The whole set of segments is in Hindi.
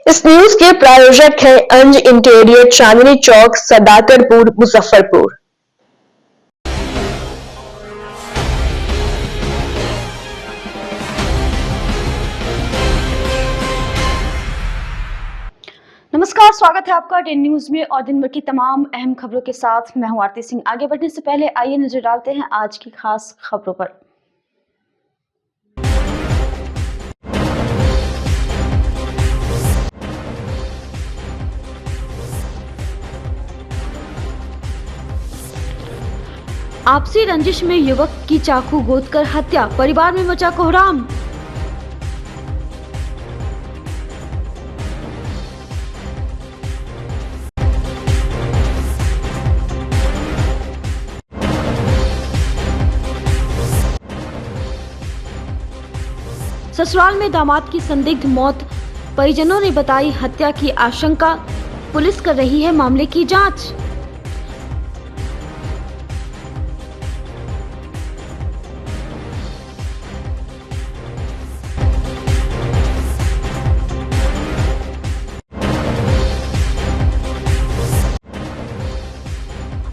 इस न्यूज के प्रायोजक हैं अंज इंटीरियर, चांदनी चौक, सदाकतपुर, मुजफ्फरपुर। नमस्कार, स्वागत है आपका टेन न्यूज में और दिन भर की तमाम अहम खबरों के साथ मैं हूं आरती सिंह। आगे बढ़ने से पहले आइए नजर डालते हैं आज की खास खबरों पर। आपसी रंजिश में युवक की चाकू गोदकर हत्या, परिवार में मचा कोहराम। ससुराल में दामाद की संदिग्ध मौत, परिजनों ने बताई हत्या की आशंका, पुलिस कर रही है मामले की जांच।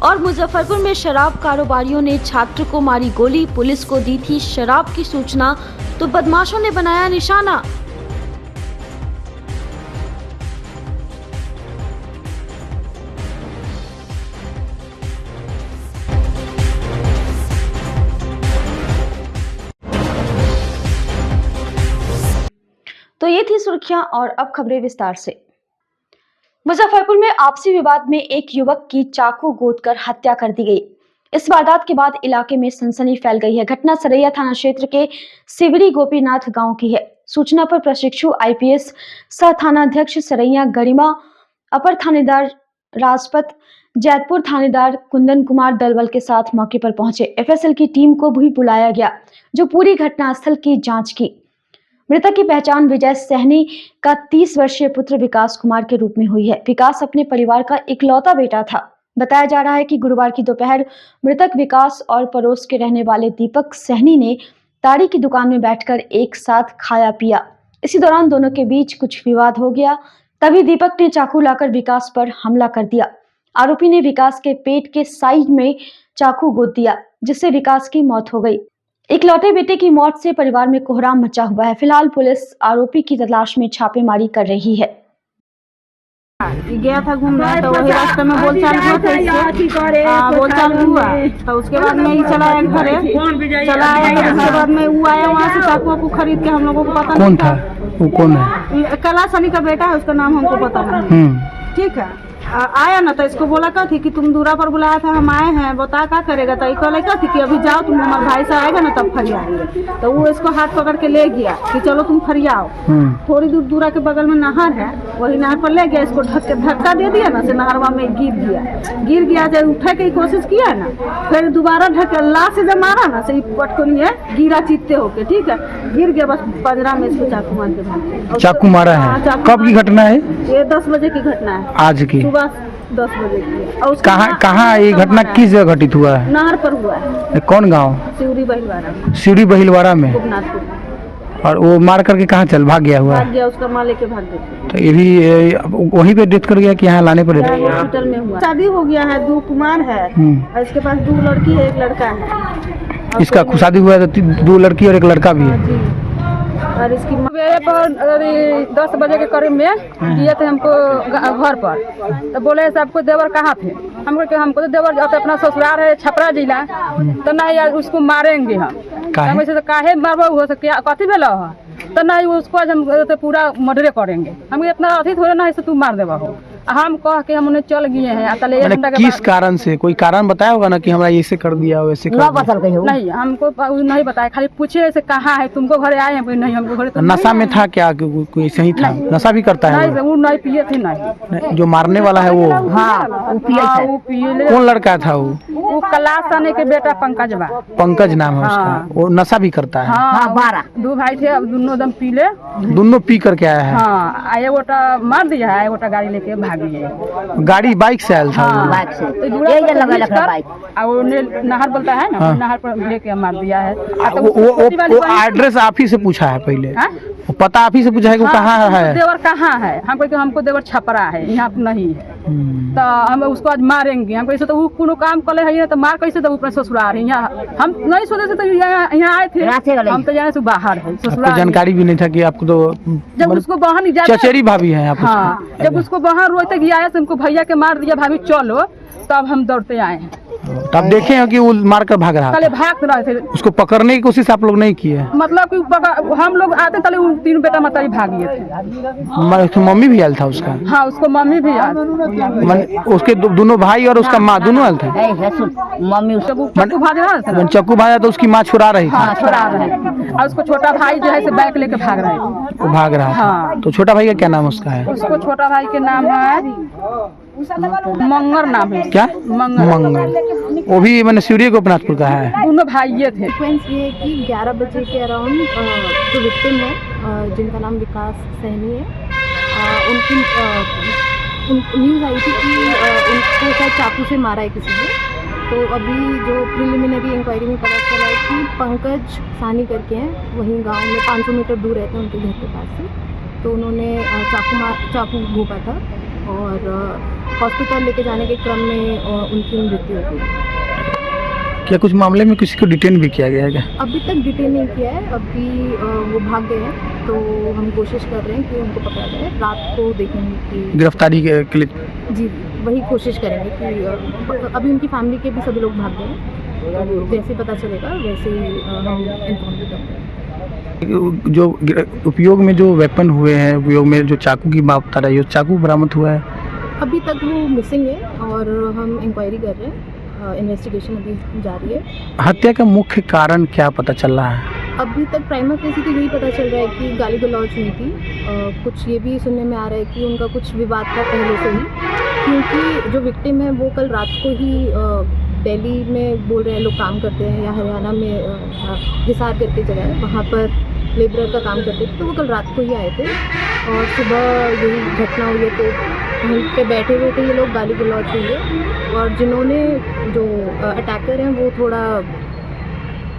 और मुजफ्फरपुर में शराब कारोबारियों ने छात्र को मारी गोली, पुलिस को दी थी शराब की सूचना तो बदमाशों ने बनाया निशाना। तो ये थी सुर्खियां और अब खबरें विस्तार से। मुजफ्फरपुर में आपसी विवाद में एक युवक की चाकू गोदकर हत्या कर दी गई। इस वारदात के बाद इलाके में सनसनी फैल गई है। घटना सरैया थाना क्षेत्र के सिवड़ी गोपीनाथ गांव की है। सूचना पर प्रशिक्षु आईपीएस सह थानाध्यक्ष सरैया गरिमा, अपर थानेदार राजपत, जैतपुर थानेदार कुंदन कुमार दलबल के साथ मौके पर पहुंचे। एफएसएल की टीम को भी बुलाया गया जो पूरी घटनास्थल की जांच की। मृतक की पहचान विजय सहनी का 30 वर्षीय पुत्र विकास कुमार के रूप में हुई है। विकास अपने परिवार का इकलौता बेटा था। बताया जा रहा है कि गुरुवार की दोपहर मृतक विकास और पड़ोस के रहने वाले दीपक सहनी ने ताड़ी की दुकान में बैठकर एक साथ खाया पिया। इसी दौरान दोनों के बीच कुछ विवाद हो गया। तभी दीपक ने चाकू लाकर विकास पर हमला कर दिया। आरोपी ने विकास के पेट के साइड में चाकू गोद दिया, जिससे विकास की मौत हो गई। इकलौते बेटे की मौत से परिवार में कोहराम मचा हुआ है। फिलहाल पुलिस आरोपी की तलाश में छापेमारी कर रही है। गया था घूमने तो वही रास्ते में बोलचाल हुआ था, बोलचाल हुआ तो उसके बाद में ही चला आया घरे, चला आया तो उसके बाद में वो आया वहाँ से चाकू वाकू खरीद के। हम लोगों को पता कौन था वो? कौन है? कला सनी का बेटा है, उसका नाम हमको पता नहीं। ठीक है, आया ना तो इसको बोला क्या थी कि तुम दूरा पर बुलाया था, हम आए हैं, बता क्या करेगा। तो कहला क्या थी कि अभी जाओ, तुम हमारे भाई से आएगा ना तब फरियाएंगे। तो वो इसको हाथ पकड़ के ले गया कि चलो तुम फरियाओ। थोड़ी दूर दूरा के बगल में नहर है, वही नहर पर ले गया। इसको धक्का दे दिया ना, से नहरवा में गिर गया। जब उठे की कोशिश किया ना, फिर दोबारा ढकेला से जब मारा ना, से पटकोनिए गिरा चीते होके। ठीक है, गिर गया, बस पंजरा में इसको चाकू मार के चाकू मारा है। कब की घटना है ये? 10 बजे की घटना है, आज की 10 बजे की। और कहाँ ये घटना किस जगह घटित हुआ है? नहर पर हुआ है। कौन गांव? सिवड़ी बहिलवाड़ा। सिवड़ी बहिलवाड़ा में। और वो मार करके कहाँ भाग गया हुआ? भाग गया, उसका माल लेके भाग गया। तो ये भी वहीं पे डेथ कर गया कि यहाँ लाने पर? हॉस्पिटल में हुआ। शादी हो गया है, 2 कुमार है, इसके पास 2 लड़की है, 1 लड़का है। इसका शादी हुआ है तो 2 लड़की और 1 लड़का भी है। और इसकी मेरे पर 10 बजे के करीब में किए थे हमको घर पर। तो बोले सबको देवर कहाँ थे? हमको तो देवर जाते अपना ससुराल है छपरा जिला, तो नहीं उसको मारेंगे हम। वैसे तो काहे मरबो हो सकती है, कथी भेल तो नहीं उसको आज हम तो पूरा मर्डर करेंगे। हम इतना अथी थोड़े ना से तू मार देवा हो। हम कह के हम उन्हें चल गए हैं। किस कारण से? कोई कारण बताया होगा ना कि हमारा ऐसे कर दिया वैसे कर दिया? नहीं, हमको नहीं बताया, खाली पूछे ऐसे कहाँ है, तुमको घरे आए हैं? नहीं, हमको घरे तो नशा में था क्या? कोई सही था? नशा भी करता है? नहीं, वो नहीं पिए थे। नहीं, जो मारने वाला है वो? हाँ, वो पिए। कौन लड़का था वो? कैलाश सनी के बेटा पंकज बा। पंकज नाम है उसका। वो नशा भी करता है? हाँ, 12 2 भाई थे, अब दोनों दम पी ले। दोनों पी करके आया है? हाँ, आए गोटा मार दिया है, गोटा गाड़ी लेके भागी है। गाड़ी बाइक से आयल था? हाँ, बाइक से तो दूरा एक पर जन लगा खींच लगा कर, बाइक। और वो नहर बोलता है ना, हाँ। नहर पर लेके मार दिया है। तो वो एड्रेस आप ही से पूछा है पहले? हाँ? वो पता आप ही से पूछा है कि वो कहाँ है? देवर कहाँ है? हमको देवर छपरा है, यहाँ पे नहीं है। तो हम उसको आज मारेंगे। हमको ऐसे तो वो कोनो काम कर है तो मार कैसे दो अपने ससुराल है। यहाँ हम नहीं सोचे थे, तो यहाँ आए थे। हम तो जाने से बाहर है आपको ससुराल। जानकारी भी नहीं था कि आपको तो जब उसको बाहर नहीं जाता, चचेरी भाभी हैं आप? हाँ, जब उसको बाहर रोते कि आया, हमको भैया के मार दिया, भाभी चलो, तब हम दौड़ते आए हैं। तो आप देखे हैं कि वो मार कर भाग रहा पहले था? भाग रहे थे, उसको पकड़ने की कोशिश आप लोग नहीं किए? मतलब कि हम लोग आते तले उन तीनों बेटा मतारी भागिए थे। उसकी मम्मी भी आयल था उसका? हाँ, उसको मम्मी भी याद। उसके दोनों भाई और उसका माँ दोनों आयल थे? मम्मी चक्कू भाग रहा था, चक्कू भाया तो उसकी माँ छुड़ा रही थी? हाँ, छोड़ा रहे। और उसको छोटा भाई जो है से बैग लेके भाग रहे थे। वो भाग रहा था। हाँ। तो छोटा भाई का क्या नाम उसका है? उसको छोटा भाई के नाम है मंगर, नाम है क्या? मंगर। मंगल। वो भी मैंने सूर्य गोपनाथपुर का है? दोनों भाइये थे। सीक्वेंस ये है कि 11 बजे के अराउंड जो विक्टिम है, जिनका नाम विकास सहनी है, उनकी न्यूज़ आई थी कि उनको शायद चाकू से मारा है किसी ने। तो अभी जो प्रिलिमिनरी इंक्वायरी में पता चला है कि पंकज सानी करके हैं, वहीं गांव में 500 मीटर दूर रहते हैं उनके घर के पास से। तो उन्होंने चाकू घोंपा था और हॉस्पिटल लेके जाने के क्रम में उनकी मृत्यु हो गई। क्या कुछ मामले में किसी को डिटेन भी किया गया है क्या? अभी तक डिटेन नहीं किया है, अभी वो भाग गए हैं। तो हम कोशिश कर रहे हैं कि उनको पकड़ा जाए। रात को देखेंगे कि गिरफ्तारी के लिए? जी, वही कोशिश करेंगे कि अभी उनकी फैमिली के भी सभी लोग भाग गए हैं। तो जैसे पता चलेगा वैसे ही हम इन्फॉर्म भी करेंगे। जो उपयोग में जो वेपन हुए हैं, उपयोग में जो चाकू की बात बता रही है, चाकू बरामद हुआ है? अभी तक वो मिसिंग है और हम इंक्वायरी कर रहे हैं। इन्वेस्टिगेशन अभी जारी है। हत्या का मुख्य कारण क्या पता चल रहा है? अभी तक प्राइमा फेसी तो यही पता चल रहा है कि गाली गलौज हुई थी। कुछ ये भी सुनने में आ रहा है कि उनका कुछ विवाद था पहले से ही, क्योंकि जो विक्टिम है वो कल रात को ही दिल्ली में बोल रहे हैं लोग काम करते हैं, या हरियाणा में हिसार करके जगह है, वहाँ पर लेबरर का काम करते थे। तो वो कल रात को ही आए थे और सुबह यही घटना हुई है। तो वहीं पे बैठे हुए थे ये लोग, गाली गलौज हुई है। और जिन्होंने जो अटैकर हैं वो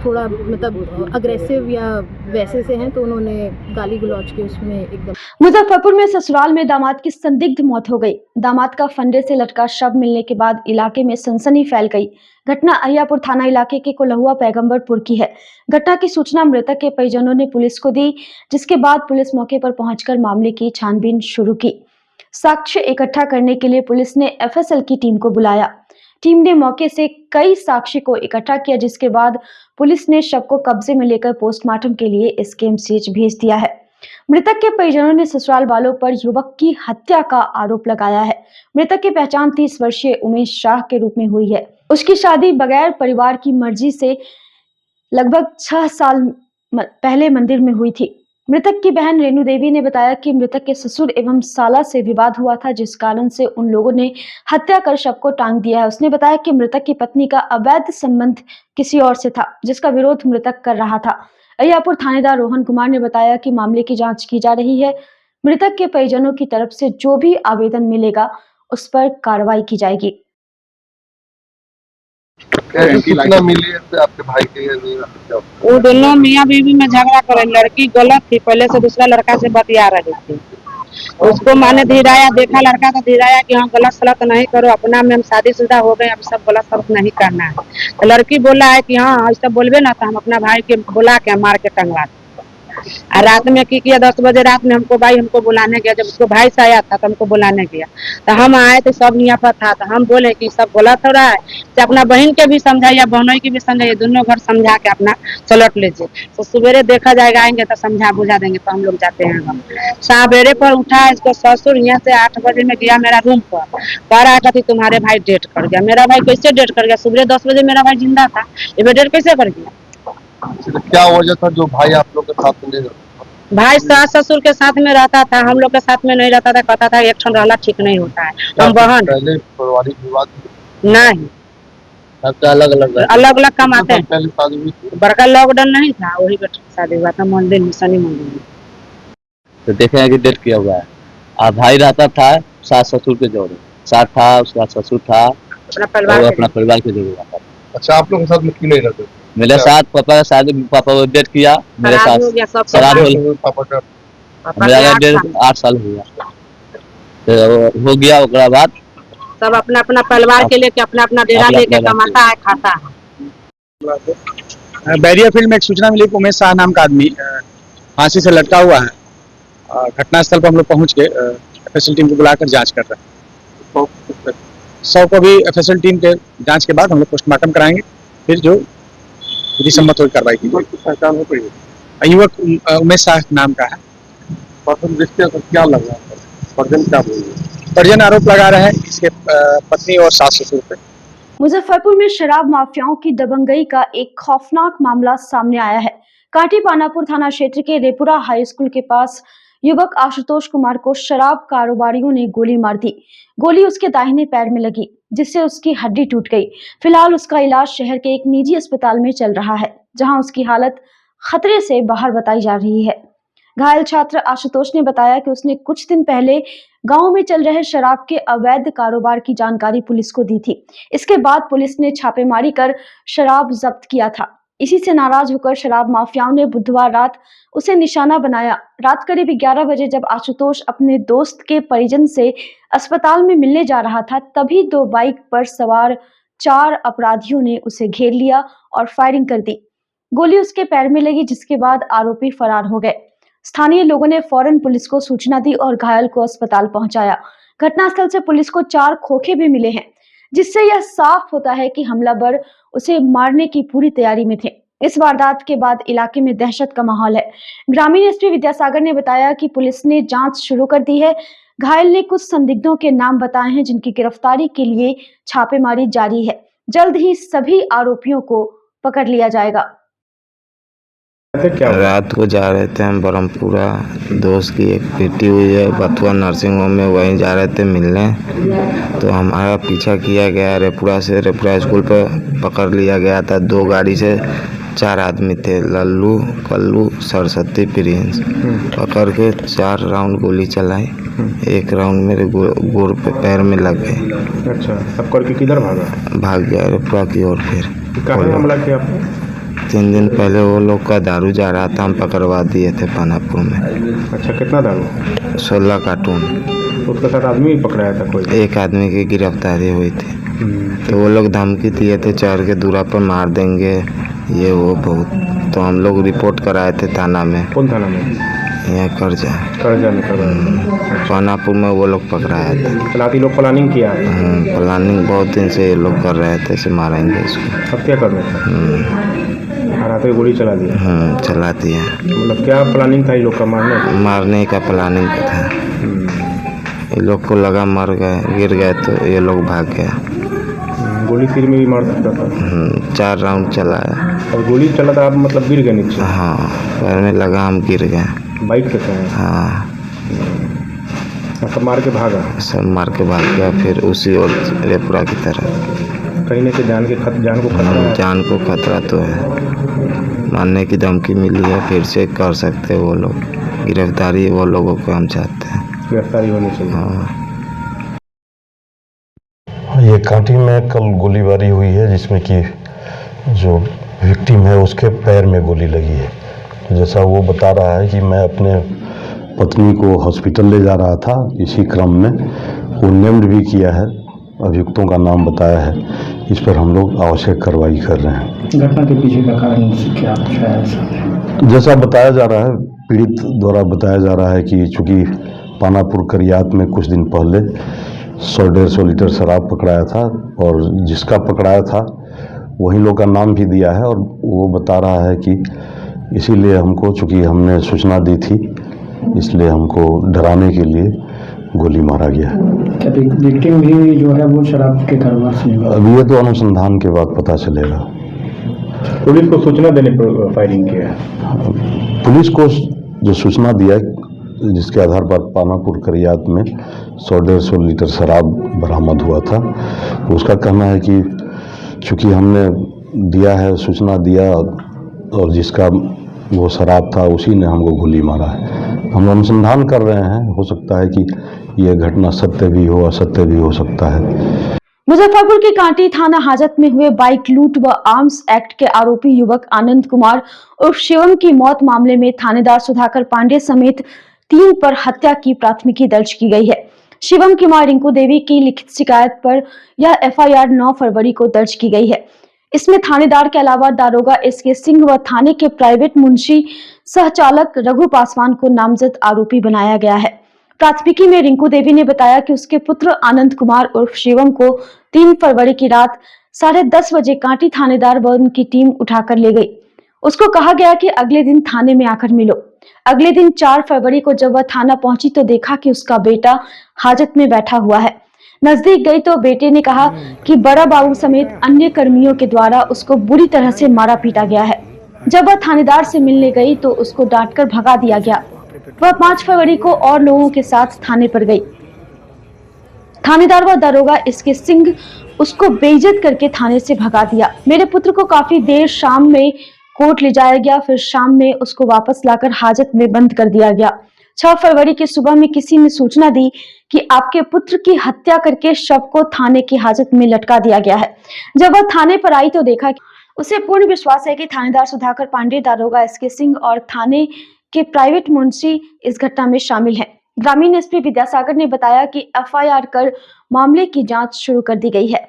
थोड़ा मतलब अग्रेसिव या वैसे से हैं, तो उन्होंने गाली गलौज के उसमें एकदम। मुजफ्फरपुर में ससुराल में दामाद की संदिग्ध मौत हो गई। दामाद का फंदे से लटका शव मिलने के बाद इलाके में सनसनी फैल गई। घटना अहियापुर थाना इलाके के कोल्हुआ पैगंबरपुर की है। घटना की सूचना मृतक के परिजनों ने पुलिस को दी, जिसके बाद पुलिस मौके पर पहुंचकर मामले की छानबीन शुरू की। साक्ष्य इकट्ठा करने के लिए पुलिस ने एफएसएल की टीम को बुलाया। टीम ने मौके से कई साक्ष्य को इकट्ठा किया, जिसके बाद पुलिस ने शव को कब्जे में लेकर पोस्टमार्टम के लिए एसकेएमसीएच भेज दिया है। मृतक के परिजनों ने ससुराल वालों पर युवक की हत्या का आरोप लगाया है। मृतक की पहचान 30 वर्षीय उमेश शाह के रूप में हुई है। उसकी शादी बगैर परिवार की मर्जी से लगभग 6 साल पहले मंदिर में हुई थी। मृतक की बहन रेणु देवी ने बताया कि मृतक के ससुर एवं साला से विवाद हुआ था, जिस कारण से उन लोगों ने हत्या कर शव को टांग दिया है। उसने बताया कि मृतक की पत्नी का अवैध संबंध किसी और से था, जिसका विरोध मृतक कर रहा था। अहियापुर थानेदार रोहन कुमार ने बताया कि मामले की जांच की जा रही है। मृतक के परिजनों की तरफ से जो भी आवेदन मिलेगा उस पर कार्रवाई की जाएगी। कितना मिली है आपके भाई के? वो दोनों मियाँ बीवी में झगड़ा करे, लड़की गलत थी, पहले से दूसरा लड़का से बतिया रही थी। उसको माने धीराया, देखा लड़का तो धीराया कि हाँ गलत सलत नहीं करो, अपना में हम शादीशुदा हो गए, अब सब गलत सलत नहीं करना है। तो लड़की बोला है कि हाँ ऐसा बोलबे ना तो हम अपना भाई के बुला के मार के टंगवा। और रात में की किया 10 बजे रात में हमको बुलाने गया। जब उसको भाई से आया था तो हमको बुलाने गया, तो हम आए तो सब यहाँ पर था। तो हम बोले कि सब गलत हो रहा है, तो अपना बहन के भी समझाइए, बहनों की भी समझाइए, दोनों घर समझा के अपना सलट लीजिए। तो सवेरे देखा जाएगा, आएंगे तो समझा बुझा देंगे। तो हम लोग जाते हैं हम सवेरे पर उठा, इसको ससुर यहाँ से 8 बजे में गया मेरा रूम पर आया था कि तुम्हारे भाई डेट कर गया। मेरा भाई कैसे डेट कर गया? सुबह 10 बजे मेरा भाई जिंदा था, ये डेट कैसे कर गया? क्या वजह था जो भाई आप लोग के साथ में नहीं रहता? भाई सास ससुर के साथ में रहता था, हम लोग के साथ में नहीं रहता था। कहता था एक ठन रहना ठीक नहीं होता है। हम बहन पहले पारिवारिक विवाद नहीं, अलग अलग कमाते हैं। पहले शादी हुई थी, बड़का लॉकडाउन नहीं था, वही पर शादी हुआ था मंदिर में, शनि मंदिर में। तो देखे हैं कि डेट किया हुआ है। भाई रहता था सास ससुर के जोड़े, सास था, उसका ससुर था, अपना और परिवार वो के अपना परिवार के जोड़े रहा था। अच्छा, आप लोग के साथ में क्यों नहीं रहते? मेरे साथ पापा का शादी, पापा को डेथ किया, मेरे शराब साथ हो गया, सब शराब पता हो, पापा का पापा मेरा के 8 डेढ़ साल 8 साल हो गया, तो हो गया। ओकरा बाद सब अपना अपना परिवार के लेके अपना अपना डेरा अपना लेके अपना कमाता है, खाता है। बैरिया फील्ड में एक सूचना मिली कि उमेश शाह नाम का आदमी फांसी से लटका हुआ है। घटनास्थल पर हम लोग पहुंच के एफएसएल टीम को बुलाकर जांच कर रहे हैं। शव को भी एफएसएल टीम के जांच के बाद हम लोग पोस्टमार्टम कराएंगे, फिर जो विधि सम्मत हुई कार्रवाई की पहचान हो गई। युवक उमेश शाह नाम का है। पर्सन जिसके क्या लग रहा है, पर्सन क्या बोल रहे हैं? परिजन आरोप लगा रहे हैं इसके पत्नी और सास ससुर पे। मुजफ्फरपुर में शराब माफियाओं की दबंगई का एक खौफनाक मामला सामने आया है। कांटी पानापुर थाना क्षेत्र के रेपुरा हाई स्कूल के पास युवक आशुतोष कुमार को शराब कारोबारियों ने गोली मार दी। गोली उसके दाहिने पैर में लगी, जिससे उसकी हड्डी टूट गई। फिलहाल उसका इलाज शहर के एक निजी अस्पताल में चल रहा है, जहां उसकी हालत खतरे से बाहर बताई जा रही है। घायल छात्र आशुतोष ने बताया कि उसने कुछ दिन पहले गांव में चल रहे शराब के अवैध कारोबार की जानकारी पुलिस को दी थी। इसके बाद पुलिस ने छापेमारी कर शराब जब्त किया था। इसी से नाराज होकर शराब माफियाओं ने बुधवार रात उसे निशाना बनाया। रात करीब 11 बजे जब आशुतोष अपने दोस्त के परिजन से अस्पताल में मिलने जा रहा था, तभी 2 बाइक पर सवार 4 अपराधियों ने उसे घेर लिया और फायरिंग कर दी। गोली उसके पैर में लगी, जिसके बाद आरोपी फरार हो गए। स्थानीय लोगों ने फौरन पुलिस को सूचना दी और घायल को अस्पताल पहुंचाया। घटनास्थल से पुलिस को 4 खोखे भी मिले हैं, जिससे यह साफ होता है कि हमलावर उसे मारने की पूरी तैयारी में थे। इस वारदात के बाद इलाके में दहशत का माहौल है। ग्रामीण एसपी विद्यासागर ने बताया कि पुलिस ने जांच शुरू कर दी है। घायल ने कुछ संदिग्धों के नाम बताए हैं, जिनकी गिरफ्तारी के लिए छापेमारी जारी है। जल्द ही सभी आरोपियों को पकड़ लिया जाएगा। रात को जा रहे थे हम ब्रह्मपुरा, दोस्त की एक बेटी हुई है बथुआ नर्सिंग होम में, वहीं जा रहे थे मिलने। तो हमारा पीछा किया गया रेपुरा से, रेपुरा स्कूल पर पकड़ लिया गया था। 2 गाड़ी से 4 आदमी थे, लल्लू, कल्लू, सरस्वती, प्रिंस। पकड़ के 4 राउंड गोली चलाई, 1 राउंड मेरे गोड़ पे पैर में लग गए। अच्छा, अब करके किधर भागा? भाग गया रेपुरा की ओर। फिर कहाँ हमला किया आपने? 3 दिन पहले वो लोग का दारू जा रहा था, हम पकड़वा दिए थे पानापुर में। अच्छा, कितना दारू? 16 कार्टून। उसके साथ आदमी पकड़ाया था कोई? 1 आदमी की गिरफ्तारी हुई थी। तो वो लोग धमकी दिए थे, चढ़ के दूरा पर मार देंगे, ये वो बहुत। तो हम लोग रिपोर्ट कराए थे थाना में। कौन थाना में? यहाँ कर्जा में करवाया। पानापुर में वो लोग पकड़ाया था। चलाती लोग प्लानिंग किया? प्लानिंग बहुत दिन से ये लोग कर रहे थे, इसे मारेंगे इसको। अब क्या करना था? रात में गोली चला दिया? चला दिया। मतलब क्या प्लानिंग था ये लोग का? मारने का प्लानिंग था। ये लोग को लगा मर गए, गिर गए, तो ये लोग भाग गया। गोली सिर में भी मार सकता था? 4 राउंड चलाया। और गोली चला था, आप मतलब गिर गए नीचे? हाँ, पैर में लगा, हम गिर गए। बाइक पे थे? हाँ। सब मार के भागा? सब मार के भाग गया, फिर उसी ओर रेपुरा की तरफ। कहीं ना कहीं जान को खतरा है? जान को खतरा तो है। मारने की धमकी मिली है, फिर से कर सकते वो लोग। गिरफ्तारी वो लोगों को हम चाहते हैं। गिरफ्तारी होनी चाहिए। हाँ। ये कांटी में कल गोलीबारी हुई है, जिसमें कि जो विक्टिम है उसके पैर में गोली लगी है। तो जैसा वो बता रहा है कि मैं अपने पत्नी को हॉस्पिटल ले जा रहा था, इसी क्रम में वो नेम्ड भी किया है, अभियुक्तों का नाम बताया है। इस पर हम लोग आवश्यक कार्रवाई कर रहे हैं। घटना के पीछे का कारण क्या है? जैसा बताया जा रहा है, पीड़ित द्वारा बताया जा रहा है कि चूँकि पानापुर करियात में कुछ दिन पहले 100-150 लीटर शराब पकड़ाया था, और जिसका पकड़ाया था वही लोग का नाम भी दिया है। और वो बता रहा है कि इसीलिए हमको, चूँकि हमने सूचना दी थी, इसलिए हमको डराने के लिए गोली मारा गया। क्या विक्टिम भी जो है वो शराब के कारोबार से? अभी ये तो अनुसंधान के बाद पता चलेगा। पुलिस को सूचना देने पर फायरिंग किया? पुलिस को जो सूचना दिया, जिसके आधार पर पानापुर करियात में 100-150 लीटर शराब बरामद हुआ था, तो उसका कहना है कि चूँकि हमने दिया है, सूचना दिया, और जिसका वो शराब था उसी ने हमको गोली मारा है। हम अनुसंधान कर रहे हैं, हो सकता है कि यह घटना सत्य भी हो, असत्य भी हो सकता है। मुजफ्फरपुर के कांटी थाना हाजत में हुए बाइक लूट व आर्म्स एक्ट के आरोपी युवक आनंद कुमार उर्फ शिवम की मौत मामले में थानेदार सुधाकर पांडे समेत 3 पर हत्या की प्राथमिकी दर्ज की गई है। शिवम की मां रिंकू देवी की लिखित शिकायत पर यह एफआईआर 9 फरवरी को दर्ज की गई है। इसमें थानेदार के अलावा दारोगा एसके सिंह व थाने के प्राइवेट मुंशी सहचालक रघु पासवान को नामजद आरोपी बनाया गया है। प्राथमिकी में रिंकू देवी ने बताया कि उसके पुत्र आनंद कुमार उर्फ शिवम को 3 फरवरी की रात 10:30 बजे कांटी थानेदार व उनकी टीम उठाकर ले गई। उसको कहा गया कि अगले दिन थाने में आकर मिलो। अगले दिन 4 फरवरी को जब वह थाना पहुंची तो देखा कि उसका बेटा हाजत में बैठा हुआ है। नजदीक गई तो बेटे ने कहा कि बड़ा बाबू समेत अन्य कर्मियों के द्वारा उसको बुरी तरह से मारा पीटा गया है। जब वह थानेदार से मिलने गई तो उसको डांटकर भगा दिया गया। वह 5 फरवरी को और लोगों के साथ थाने पर गई। थानेदार व दारोगा इसके सिंह उसको बेइज्जत करके थाने से भगा दिया। मेरे पुत्र को काफी देर शाम में कोर्ट ले जाया गया, फिर शाम में उसको वापस लाकर हाजत में बंद कर दिया गया। 6 फरवरी की सुबह में किसी ने सूचना दी कि आपके पुत्र की हत्या करके शव को थाने की हाजत में लटका दिया गया है। जब वह थाने पर आई तो देखा कि उसे पूर्ण विश्वास है कि थानेदार सुधाकर पांडे, दारोगा एसके सिंह और थाने के प्राइवेट मुंशी इस घटना में शामिल हैं। ग्रामीण एसपी विद्यासागर ने बताया कि एफआईआर कर मामले की जांच शुरू कर दी गई है।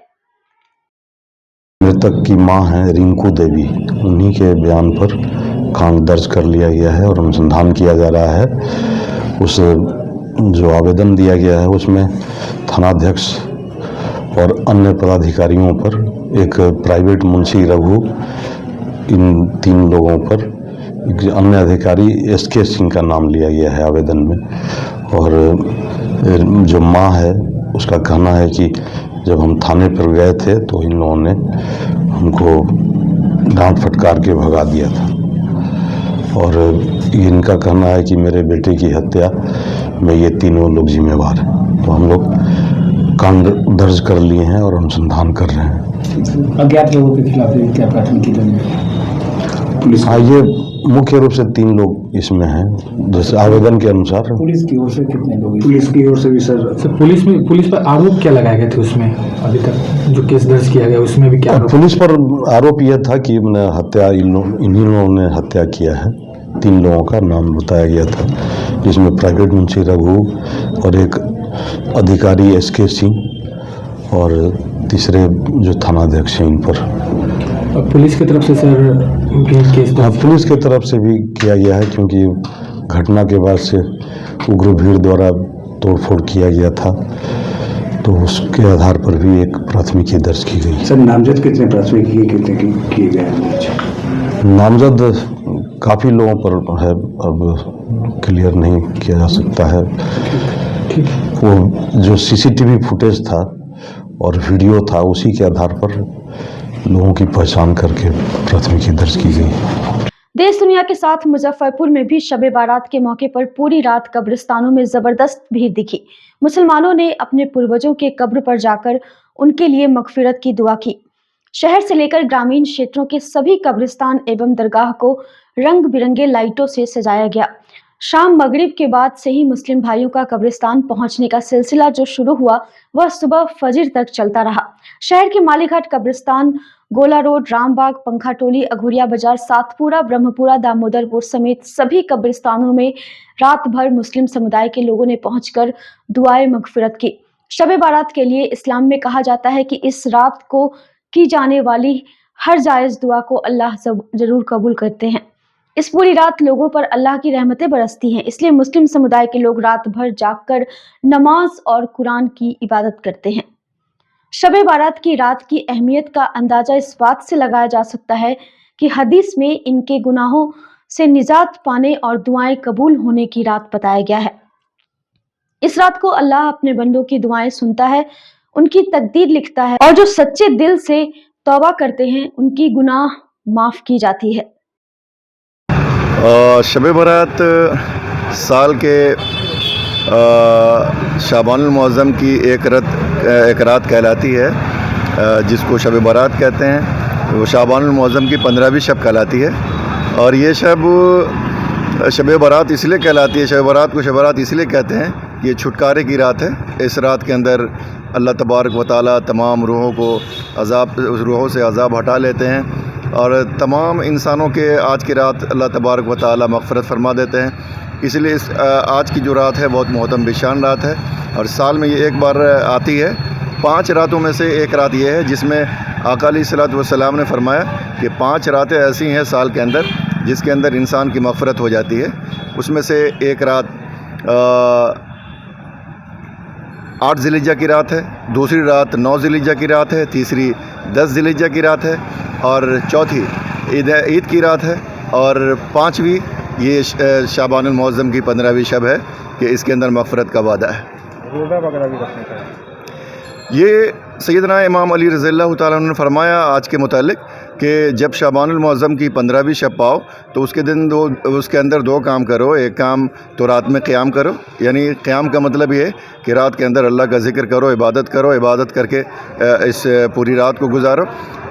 मृतक की मां है रिंकू देवी, उन्हीं के बयान पर कांड दर्ज कर लिया गया है और अनुसंधान किया जा रहा है। उस जो आवेदन दिया गया है उसमें थानाध्यक्ष और अन्य पदाधिकारियों पर, एक प्राइवेट मुंशी रघु, इन 3 लोगों पर, एक अन्य अधिकारी एसके सिंह का नाम लिया गया है आवेदन में। और जो मां है उसका कहना है कि जब हम थाने पर गए थे तो इन लोगों ने हमको डांट फटकार के भगा दिया था। और इनका कहना है कि मेरे बेटे की हत्या में ये तीनों लोग जिम्मेवार हैं। तो हम लोग कांड दर्ज कर लिए हैं और अनुसंधान कर रहे हैं। अज्ञात लोगों के खिलाफ क्या प्राथमिकी दर्ज पुलिस? हाँ, ये मुख्य रूप से 3 लोग इसमें हैं, जैसे आवेदन के अनुसार। पुलिस की ओर से कितने लोग? पुलिस की ओर से भी सर पुलिस पर आरोप क्या लगाए गए थे उसमें? अभी तक जो केस दर्ज किया गया उसमें भी क्या? पुलिस पर आरोप यह था कि हत्या इन्हीं लोगों ने हत्या किया है। 3 लोगों का नाम बताया गया था, जिसमें प्राइवेट मुंशी रघु और एक अधिकारी एसके सिंह और तीसरे जो थानाध्यक्ष हैं इन पर। पुलिस की तरफ से सर केस? पुलिस की तरफ से भी किया गया है, क्योंकि घटना के बाद से उग्र भीड़ द्वारा तोड़फोड़ किया गया था, तो उसके आधार पर भी एक प्राथमिकी दर्ज की गई। सर नामजद कितने प्राथमिकी कितने किए गए हैं? नामजद काफ़ी लोगों पर है, अब क्लियर नहीं किया जा सकता है। वो जो सीसीटीवी फुटेज था और वीडियो था, उसी के आधार पर लोगों की पहचान करके प्राथमिकी दर्ज की गई। देश दुनिया के साथ मुजफ्फरपुर में भी शब बारात के मौके पर पूरी रात कब्रिस्तानों में जबरदस्त भीड़ दिखी। मुसलमानों ने अपने पूर्वजों के कब्र पर जाकर उनके लिए मगफिरत की दुआ की। शहर से लेकर ग्रामीण क्षेत्रों के सभी कब्रिस्तान एवं दरगाह को रंग बिरंगे लाइटों से सजाया गया। शाम मगरिब के बाद से ही मुस्लिम भाइयों का कब्रिस्तान पहुंचने का सिलसिला जो शुरू हुआ वह सुबह फजर तक चलता रहा। शहर के मालीघाट कब्रिस्तान, गोला रोड, रामबाग, पंखाटोली, अघोरिया बाजार, सातपुरा, ब्रह्मपुरा, दामोदरपुर समेत सभी कब्रिस्तानों में रात भर मुस्लिम समुदाय के लोगों ने पहुंचकर दुआए मगफिरत की। शब बारात के लिए इस्लाम में कहा जाता है कि इस रात को की जाने वाली हर जायज दुआ को अल्लाह जरूर कबूल करते हैं। इस पूरी रात लोगों पर अल्लाह की रहमतें बरसती हैं, इसलिए मुस्लिम समुदाय के लोग रात भर जागकर नमाज और कुरान की इबादत करते हैं। शब बारात की रात की अहमियत का अंदाजा इस बात से लगाया जा सकता है कि हदीस में इनके गुनाहों से निजात पाने और दुआएं कबूल होने की रात बताया गया है। इस रात को अल्लाह अपने बंदों की दुआएं सुनता है, उनकी तकदीर लिखता है और जो सच्चे दिल से तौबा करते हैं उनकी गुनाह माफ की जाती है। शब बारात साल के शाबानुल मुअज़्ज़म की एक रात कहलाती है, जिसको शब बारात कहते हैं। वो शाबानुल मुअज़्ज़म की 15वीं शब कहलाती है और ये शब शब बारात इसलिए कहलाती है, शब बारात को शब बारात इसलिए कहते हैं कि ये छुटकारे की रात है। इस रात के अंदर अल्लाह तबारक व तआला तमाम रूहों को उस रूहों से अज़ाब हटा लेते हैं और तमाम इंसानों के आज की रात अल्लाह तबारक व तआला मग़फ़िरत फरमा देते हैं। इसलिए आज की जो रात है बहुत मोहतरम बिशान रात है और साल में ये एक बार आती है। 5 रातों में से एक रात ये है जिसमें आका अलैहिस्सलातु वस्सलाम ने फरमाया कि 5 रातें ऐसी हैं साल के अंदर जिसके अंदर इंसान की मग़फ़िरत हो जाती है। उसमें से एक रात 8 ज़िलहिज्जा की रात है, दूसरी रात 9 ज़िलहिज्जा की रात है, तीसरी 10 ज़िलहिज्जा की रात है और चौथी ईद की रात है और 5वीं ये शाबानुल मुअज़्ज़म की 15वीं शब है कि इसके अंदर मग़फ़िरत का वादा है। रोज़ा वगैरह भी रखने का ये सैयदना इमाम अली रज़ियल्लाहु ताला अन्हु ने फरमाया आज के मुतालिक कि जब शाबानुल मुअज़्ज़म की 15वीं शब पाओ तो उसके अंदर 2 काम करो। एक काम तो रात में क़याम करो, यानी क़याम का मतलब ये कि रात के अंदर अल्लाह का ज़िक्र करो, इबादत करके इस पूरी रात को गुजारो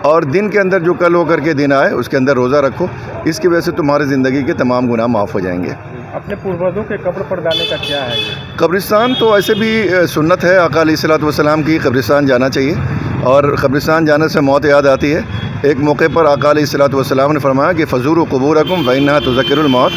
और दिन के अंदर जो कल होकर के दिन आए उसके अंदर रोज़ा रखो। इसकी वजह से तुम्हारी ज़िंदगी के तमाम गुनाह माफ़ हो जाएंगे। अपने पूर्वजों के कब्र पर जाने का क्या है ये? कब्रिस्तान तो ऐसे भी सुन्नत है, आका अलैहिस्सलातु वस्सलाम की कब्रिस्तान जाना चाहिए और कब्रिस्तान जाने से मौत याद आती है। एक मौके पर आका अलैहिस्सलातु वस्सलाम ने फरमाया कि फ़ज़ूरु क़ुबूरकुम फ़इन्नहा तुज़क्किरुल मौत,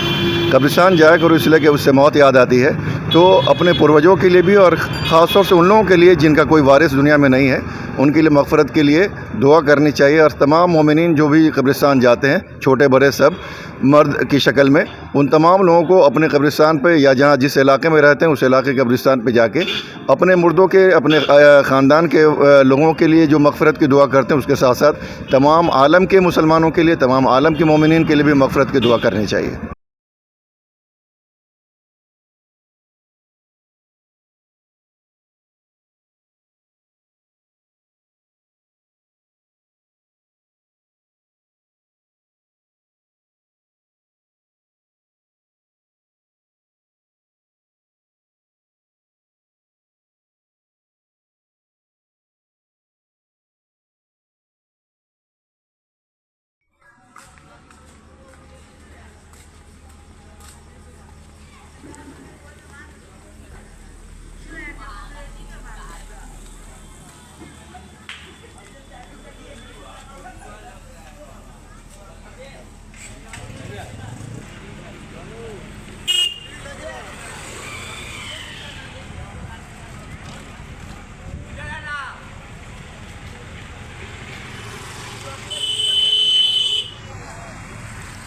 कब्रिस्तान जाया करो इसलिए कि उससे मौत याद आती है। तो अपने पूर्वजों के लिए भी और ख़ास तौर से उन लोगों के लिए जिनका कोई वारिस दुनिया में नहीं है उनके लिए मग़फ़िरत के लिए दुआ करनी चाहिए और तमाम मोमिनीन जो भी कब्रिस्तान जाते हैं छोटे बड़े सब मर्द की शक्ल में, उन तमाम लोगों को अपने कब्रिस्तान पे या जहाँ जिस इलाके में रहते हैं उस इलाके के कब्रिस्तान पे जाके अपने मुर्दों के अपने ख़ानदान के लोगों के लिए जो मग़फ़िरत की दुआ करते हैं उसके साथ साथ तमाम आलम के मुसलमानों के लिए, तमाम आलम के मोमिनीन के लिए भी मग़फ़िरत की दुआ करनी चाहिए।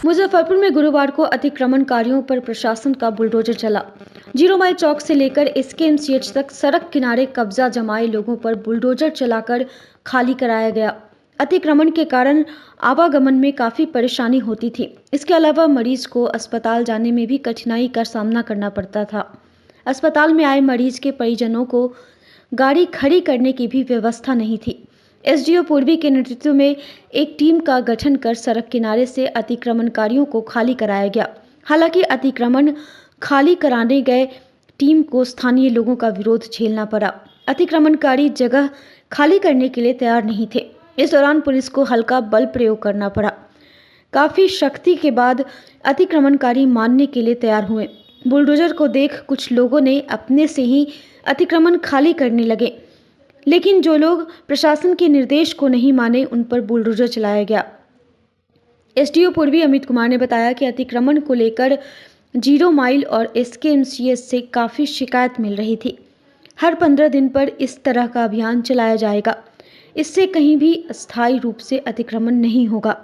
मुजफ्फरपुर में गुरुवार को अतिक्रमणकारियों पर प्रशासन का बुलडोजर चला। 0 माइल चौक से लेकर SKMCH तक सड़क किनारे कब्जा जमाए लोगों पर बुलडोजर चलाकर खाली कराया गया। अतिक्रमण के कारण आवागमन में काफ़ी परेशानी होती थी। इसके अलावा मरीज को अस्पताल जाने में भी कठिनाई का सामना करना पड़ता था। अस्पताल में आए मरीज के परिजनों को गाड़ी खड़ी करने की भी व्यवस्था नहीं थी। SDO पूर्वी के नेतृत्व में एक टीम का गठन कर सड़क किनारे से अतिक्रमणकारियों को खाली कराया गया। हालांकि अतिक्रमण खाली कराने गए टीम को स्थानीय लोगों का विरोध झेलना पड़ा। अतिक्रमणकारी जगह खाली करने के लिए तैयार नहीं थे। इस दौरान पुलिस को हल्का बल प्रयोग करना पड़ा। काफ़ी शक्ति के बाद अतिक्रमणकारी मानने के लिए तैयार हुए। बुलडोजर को देख कुछ लोगों ने अपने से ही अतिक्रमण खाली करने लगे, लेकिन जो लोग प्रशासन के निर्देश को नहीं माने उन पर बुलडोजर चलाया गया। SDO पूर्वी अमित कुमार ने बताया कि अतिक्रमण को लेकर 0 माइल और SKMCH से काफ़ी शिकायत मिल रही थी। हर 15 दिन पर इस तरह का अभियान चलाया जाएगा। इससे कहीं भी अस्थायी रूप से अतिक्रमण नहीं होगा।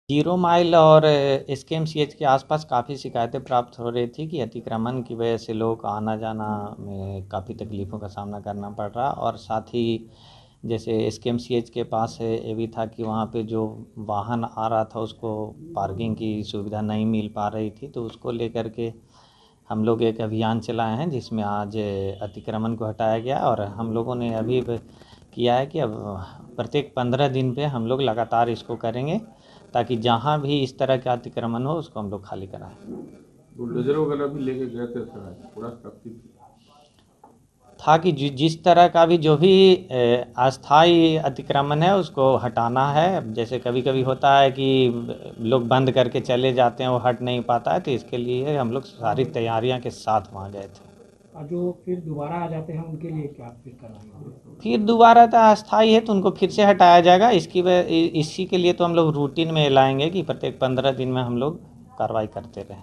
0 माइल और SKMCH के आसपास काफ़ी शिकायतें प्राप्त हो रही थी कि अतिक्रमण की वजह से लोगों को आना जाना में काफ़ी तकलीफ़ों का सामना करना पड़ रहा और साथ ही जैसे SKMCH के पास ये भी था कि वहाँ पे जो वाहन आ रहा था उसको पार्किंग की सुविधा नहीं मिल पा रही थी। तो उसको लेकर के हम लोग एक अभियान चलाए हैं जिसमें आज अतिक्रमण को हटाया गया और हम लोगों ने अभी किया है कि अब प्रत्येक 15 दिन पे हम लोग लगातार इसको करेंगे ताकि जहाँ भी इस तरह का अतिक्रमण हो उसको हम लोग खाली कराएं। बुलडोजर वगैरह भी लेके गए थे सर, पूरा था कि जिस तरह का भी जो भी अस्थाई अतिक्रमण है उसको हटाना है। जैसे कभी कभी होता है कि लोग बंद करके चले जाते हैं, वो हट नहीं पाता है, तो इसके लिए हम लोग सारी तैयारियां के साथ वहाँ गए थे। जो फिर दोबारा आ जाते हैं उनके लिए क्या फिर करना? फिर दोबारा तो अस्थाई है तो उनको फिर से हटाया जाएगा। इसी के लिए तो हम लोग रूटीन में लाएंगे कि प्रत्येक 15 दिन में हम लोग कार्रवाई करते रहें।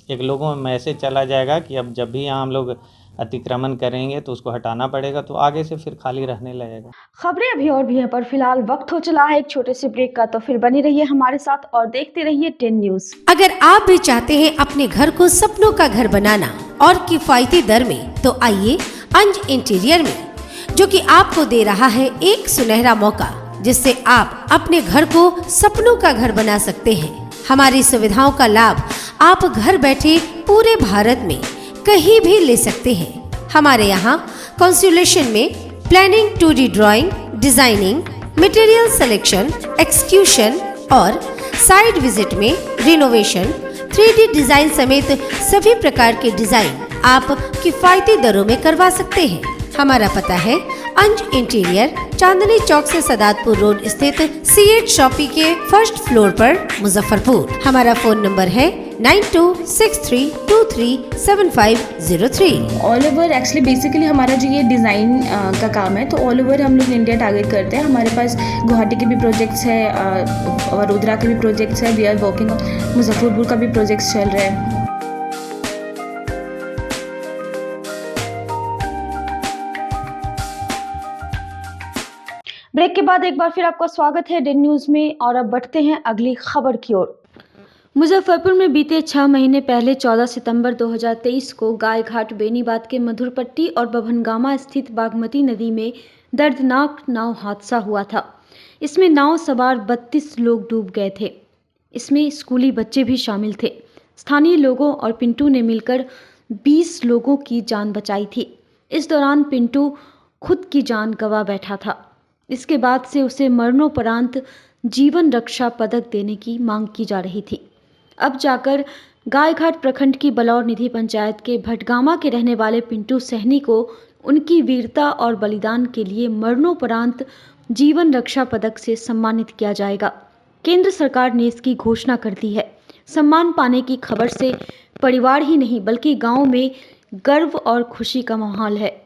एक लोगों में मैसेज चला जाएगा कि अब जब भी यहाँ हम लोग अतिक्रमण करेंगे तो उसको हटाना पड़ेगा, तो आगे से फिर खाली रहने लगेगा। खबरें अभी और भी हैं, पर फिलहाल वक्त हो चला है एक छोटे से ब्रेक का। तो फिर बने रहिए हमारे साथ और देखते रहिए 10 न्यूज। अगर आप भी चाहते हैं अपने घर को सपनों का घर बनाना और किफायती दर में, तो आइए अंज इंटीरियर में, जो कि आपको दे रहा है एक सुनहरा मौका, जिससे आप अपने घर को सपनों का घर बना सकते हैं। हमारी सुविधाओं का लाभ आप घर बैठे पूरे भारत में कहीं भी ले सकते हैं। हमारे यहाँ कंसुलेशन में planning, 2D drawing, designing, material selection, execution और साइट विजिट में रिनोवेशन, 3D डिजाइन समेत सभी प्रकार के डिजाइन आप किफायती दरों में करवा सकते हैं। हमारा पता है अंज इंटीरियर, चांदनी चौक से सदातपुर रोड स्थित C8 शॉपी के फर्स्ट फ्लोर पर, मुजफ्फरपुर। हमारा फोन नंबर है 9263237503। ऑल ओवर एक्चुअली बेसिकली हमारा जो ये डिज़ाइन का काम है, तो ऑल ओवर हम लोग इंडिया टारगेट करते हैं। हमारे पास गुवाहाटी के भी प्रोजेक्ट्स है, वडोदरा के भी प्रोजेक्ट्स है, वी आर वर्किंग, मुजफ्फरपुर का भी प्रोजेक्ट्स चल रहा है। ब्रेक के बाद एक बार फिर आपका स्वागत है 10 न्यूज में, और अब बढ़ते हैं अगली खबर की ओर। मुजफ्फरपुर में बीते 6 महीने पहले 14 सितंबर 2023 को गायघाट, बेनीबाद के मधुरपट्टी और बभनगामा स्थित बागमती नदी में दर्दनाक नाव हादसा हुआ था। इसमें नाव सवार 32 लोग डूब गए थे। इसमें स्कूली बच्चे भी शामिल थे। स्थानीय लोगों और पिंटू ने मिलकर 20 लोगों की जान बचाई थी। इस दौरान पिंटू खुद की जान गंवा बैठा था। इसके बाद से उसे मरणोपरांत जीवन रक्षा पदक देने की मांग की जा रही थी। अब जाकर गायघाट प्रखंड की बलौर निधि पंचायत के भटगामा के रहने वाले पिंटू सहनी को उनकी वीरता और बलिदान के लिए मरणोपरांत जीवन रक्षा पदक से सम्मानित किया जाएगा। केंद्र सरकार ने इसकी घोषणा कर दी है। सम्मान पाने की खबर से परिवार ही नहीं बल्कि गांव में गर्व और खुशी का माहौल है।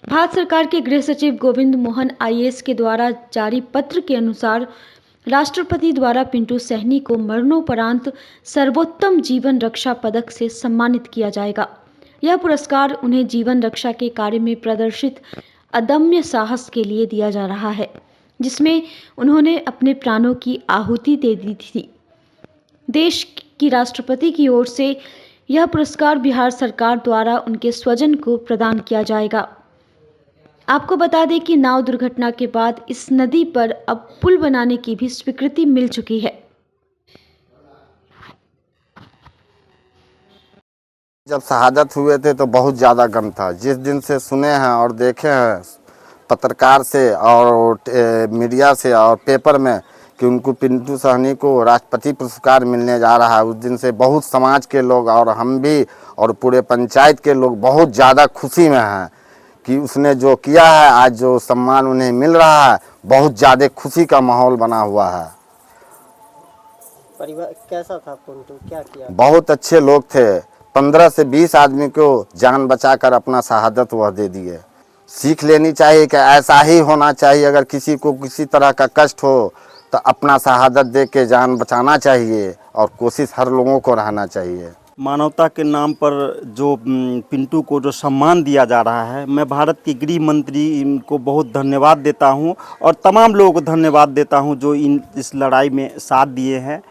भारत सरकार के गृह सचिव गोविंद मोहन IAS के द्वारा जारी पत्र के अनुसार राष्ट्रपति द्वारा पिंटू सहनी को मरणोपरांत सर्वोत्तम जीवन रक्षा पदक से सम्मानित किया जाएगा। यह पुरस्कार उन्हें जीवन रक्षा के कार्य में प्रदर्शित अदम्य साहस के लिए दिया जा रहा है, जिसमें उन्होंने अपने प्राणों की आहुति दे दी थी। देश की राष्ट्रपति की ओर से यह पुरस्कार बिहार सरकार द्वारा उनके स्वजन को प्रदान किया जाएगा। आपको बता दें कि नाव दुर्घटना के बाद इस नदी पर अब पुल बनाने की भी स्वीकृति मिल चुकी है। जब शहादत हुए थे तो बहुत ज़्यादा गम था। जिस दिन से सुने हैं और देखे हैं पत्रकार से और मीडिया से और पेपर में कि उनको पिंटू सहनी को राष्ट्रपति पुरस्कार मिलने जा रहा है, उस दिन से बहुत समाज के लोग और हम भी और पूरे पंचायत के लोग बहुत ज़्यादा खुशी में हैं कि उसने जो किया है, आज जो सम्मान उन्हें मिल रहा है, बहुत ज़्यादा खुशी का माहौल बना हुआ है। परिवार कैसा था पिंटू, क्या किया? बहुत अच्छे लोग थे। 15 से 20 आदमी को जान बचाकर अपना शहादत वह दे दिए। सीख लेनी चाहिए कि ऐसा ही होना चाहिए। अगर किसी को किसी तरह का कष्ट हो तो अपना शहादत दे के जान बचाना चाहिए और कोशिश हर लोगों को रहना चाहिए। मानवता के नाम पर जो पिंटू को जो सम्मान दिया जा रहा है, मैं भारत के गृह मंत्री को बहुत धन्यवाद देता हूं और तमाम लोगों को धन्यवाद देता हूं जो इस लड़ाई में साथ दिए हैं।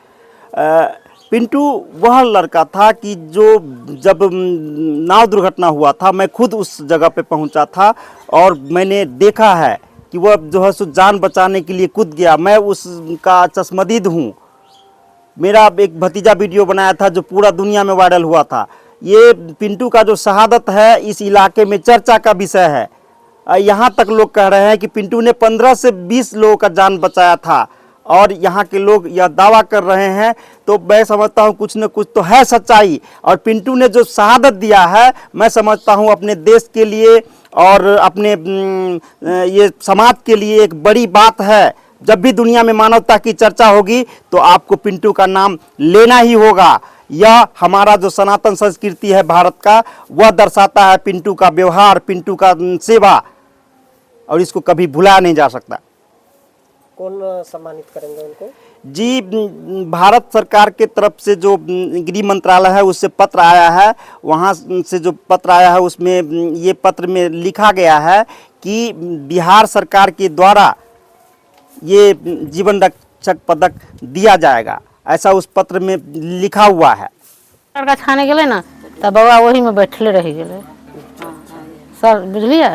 पिंटू वह लड़का था कि जो जब नाव दुर्घटना हुआ था, मैं खुद उस जगह पे पहुंचा था और मैंने देखा है कि वह जो है सो जान बचाने के लिए कूद गया। मैं उसका चश्मदीद हूँ। मेरा एक भतीजा वीडियो बनाया था जो पूरा दुनिया में वायरल हुआ था। ये पिंटू का जो शहादत है इस इलाके में चर्चा का विषय है। यहाँ तक लोग कह रहे हैं कि पिंटू ने 15 से 20 लोगों का जान बचाया था और यहाँ के लोग यह दावा कर रहे हैं। तो मैं समझता हूँ कुछ न कुछ तो है सच्चाई। और पिंटू ने जो शहादत दिया है, मैं समझता हूँ अपने देश के लिए और अपने ये समाज के लिए एक बड़ी बात है। जब भी दुनिया में मानवता की चर्चा होगी तो आपको पिंटू का नाम लेना ही होगा। यह हमारा जो सनातन संस्कृति है भारत का, वह दर्शाता है पिंटू का व्यवहार, पिंटू का सेवा, और इसको कभी भुलाया नहीं जा सकता। कौन सम्मानित करेंगे उनको? जी, भारत सरकार के तरफ से जो गृह मंत्रालय है उससे पत्र आया है, वहाँ से जो पत्र आया है उसमें ये पत्र में लिखा गया है कि बिहार सरकार के द्वारा ये जीवन रक्षक पदक दिया जाएगा, ऐसा उस पत्र में लिखा हुआ है। लड़का छाने गेले ना तब बाबा वही में बैठले रह गेले सर, बुझलिए।